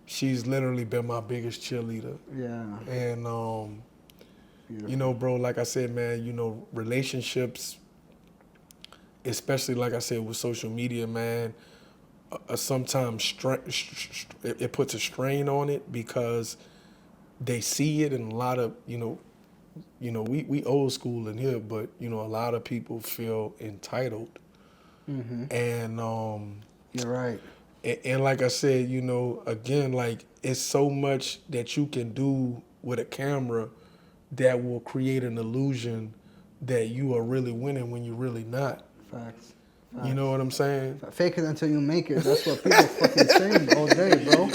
she's literally been my biggest cheerleader. Yeah. And bro, like I said, man, relationships, especially like I said with social media, man, sometimes it puts a strain on it because they see it, and a lot of we old school in here, but a lot of people feel entitled, and You're right. And like I said, you know, again, like it's so much that you can do with a camera that will create an illusion that you are really winning when you're really not. Facts. You know what I'm saying? Fake it until you make it. That's what people fucking saying all day, bro.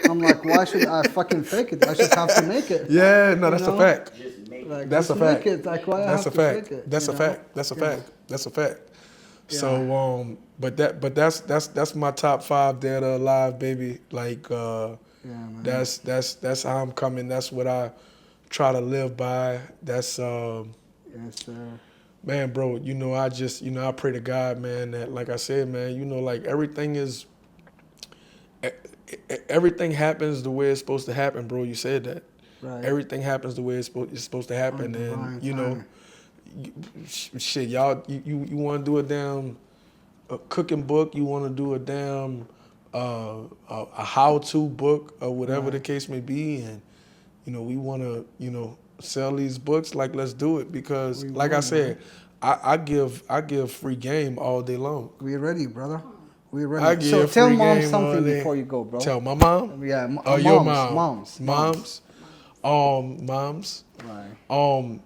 I'm like, why should I fucking fake it? I just have to make it. Yeah, no, that's a fact. Just make Like, That's just a fact. Make it. Like, why That's I a have to fact. fake it? That's a you know? fact. That's a Yeah. fact. That's a fact. Yeah. So, but that's my top 5 dead or alive, baby. Like, Yeah, man. that's how I'm coming. That's what I try to live by. That's Yes, sir. man, bro. You know, I just, you know, I pray to God, man, that like I said, man, you know, like everything happens the way it's supposed to happen, bro. You said that. Right. Everything happens the way it's supposed to happen, On divine and you know, timing. shit, y'all, you want to do a damn cooking book, you want to do a damn a how-to book or whatever the case may be, and you know, we want to, you know, sell these books. Like, let's do it because, We like I will, said, I give free game all day long. We ready, brother. We ready. I give So tell free mom game something all day. before you go, bro. Tell my mom. Yeah, Your moms. moms. Moms. Right.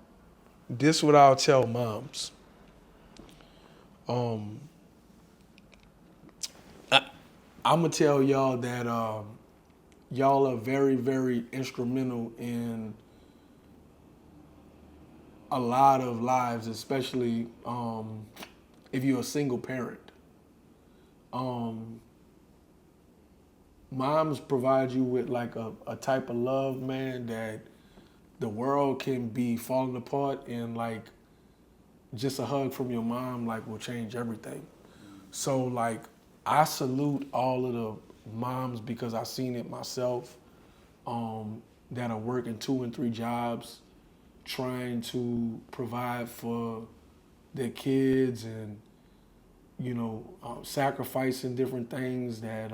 This what I'll tell moms. I'm gonna tell y'all that y'all are very, very instrumental in a lot of lives, especially if you're a single parent. Moms provide you with like a type of love, man, that the world can be falling apart, and like just a hug from your mom like will change everything. So like I salute all of the moms because I seen it myself, that are working 2 and 3 jobs, trying to provide for their kids, and you know, sacrificing different things that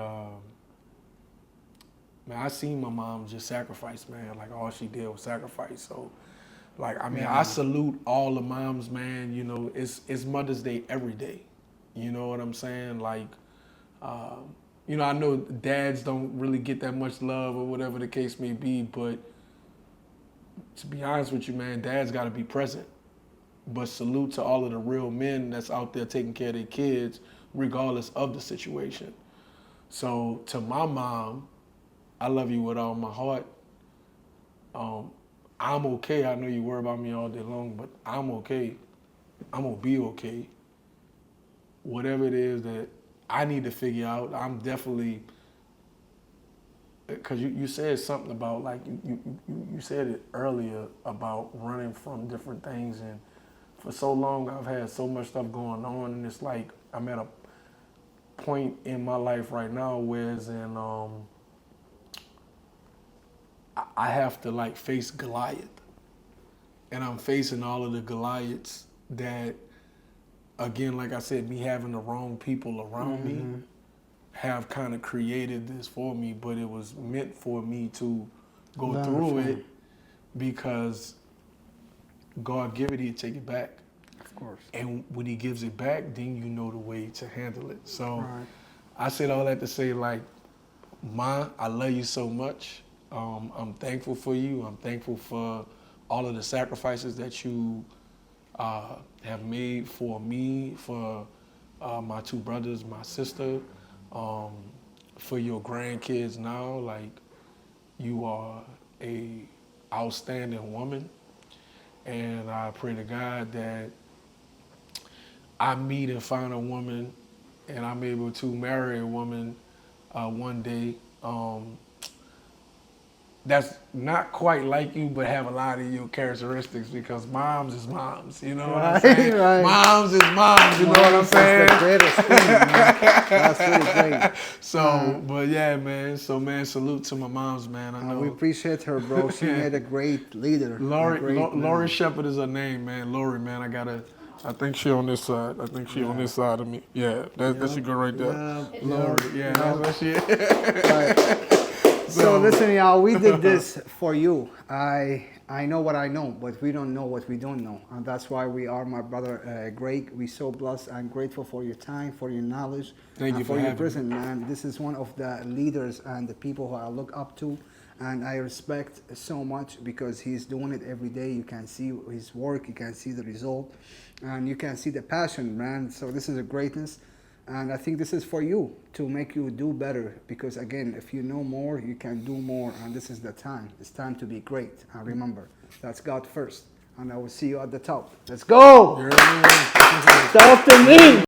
man, I seen my mom just sacrifice, man. Like all she did was sacrifice. So like, I mean, I salute all the moms, man. You know, it's Mother's Day every day. You know what I'm saying? Like, you know, I know dads don't really get that much love or whatever the case may be, but to be honest with you, man, dads got to be present. But salute to all of the real men that's out there taking care of their kids, regardless of the situation. So to my mom, I love you with all my heart. I'm okay. I know you worry about me all day long, but I'm okay. I'm gonna be okay. Whatever it is that I need to figure out, I'm definitely, because you said something about, like, you said it earlier about running from different things, and for so long I've had so much stuff going on, and it's like I'm at a point in my life right now where it's in, I have to like face Goliath, and I'm facing all of the Goliaths that, again, like I said, me having the wrong people around me have kind of created this for me, but it was meant for me to go Learn through from it because God give it, He'll take it back. Of course. And when He gives it back, then you know the way to handle it. So Right. I said all that to say, like, Ma, I love you so much. I'm thankful for you. I'm thankful for all of the sacrifices that you have made for me, for my 2 brothers, my sister, for your grandkids now. Like, you are a outstanding woman, and I pray to God that I meet and find a woman, and I'm able to marry a woman one day. That's not quite like you, but have a lot of your characteristics, because moms is moms, you know what I'm saying? Right. Moms is moms, you know what I'm saying? That's the greatest thing, man. That's really great. So, but yeah, man. So, man, salute to my moms, man. I know. We appreciate her, bro. She made a great leader. Lori Shepherd is her name, man. Lori, man. I think she on this side. I think she on this side of me. Yeah, that she go right there. Yeah, Lori, yeah, that's what she is. Right. So listen, y'all, we did this for you. I know what I know, but we don't know what we don't know. And that's why we are, my brother Greg. We're so blessed and grateful for your time, for your knowledge, Thank you for for your having me. presence, man. This is one of the leaders and the people who I look up to. And I respect so much because he's doing it every day. You can see his work, you can see the result, and you can see the passion, man. So this is a greatness. And I think this is for you to make you do better because, again, if you know more, you can do more. And this is the time. It's time to be great. And remember, that's God first. And I will see you at the top. Let's go! Yeah. Talk to me!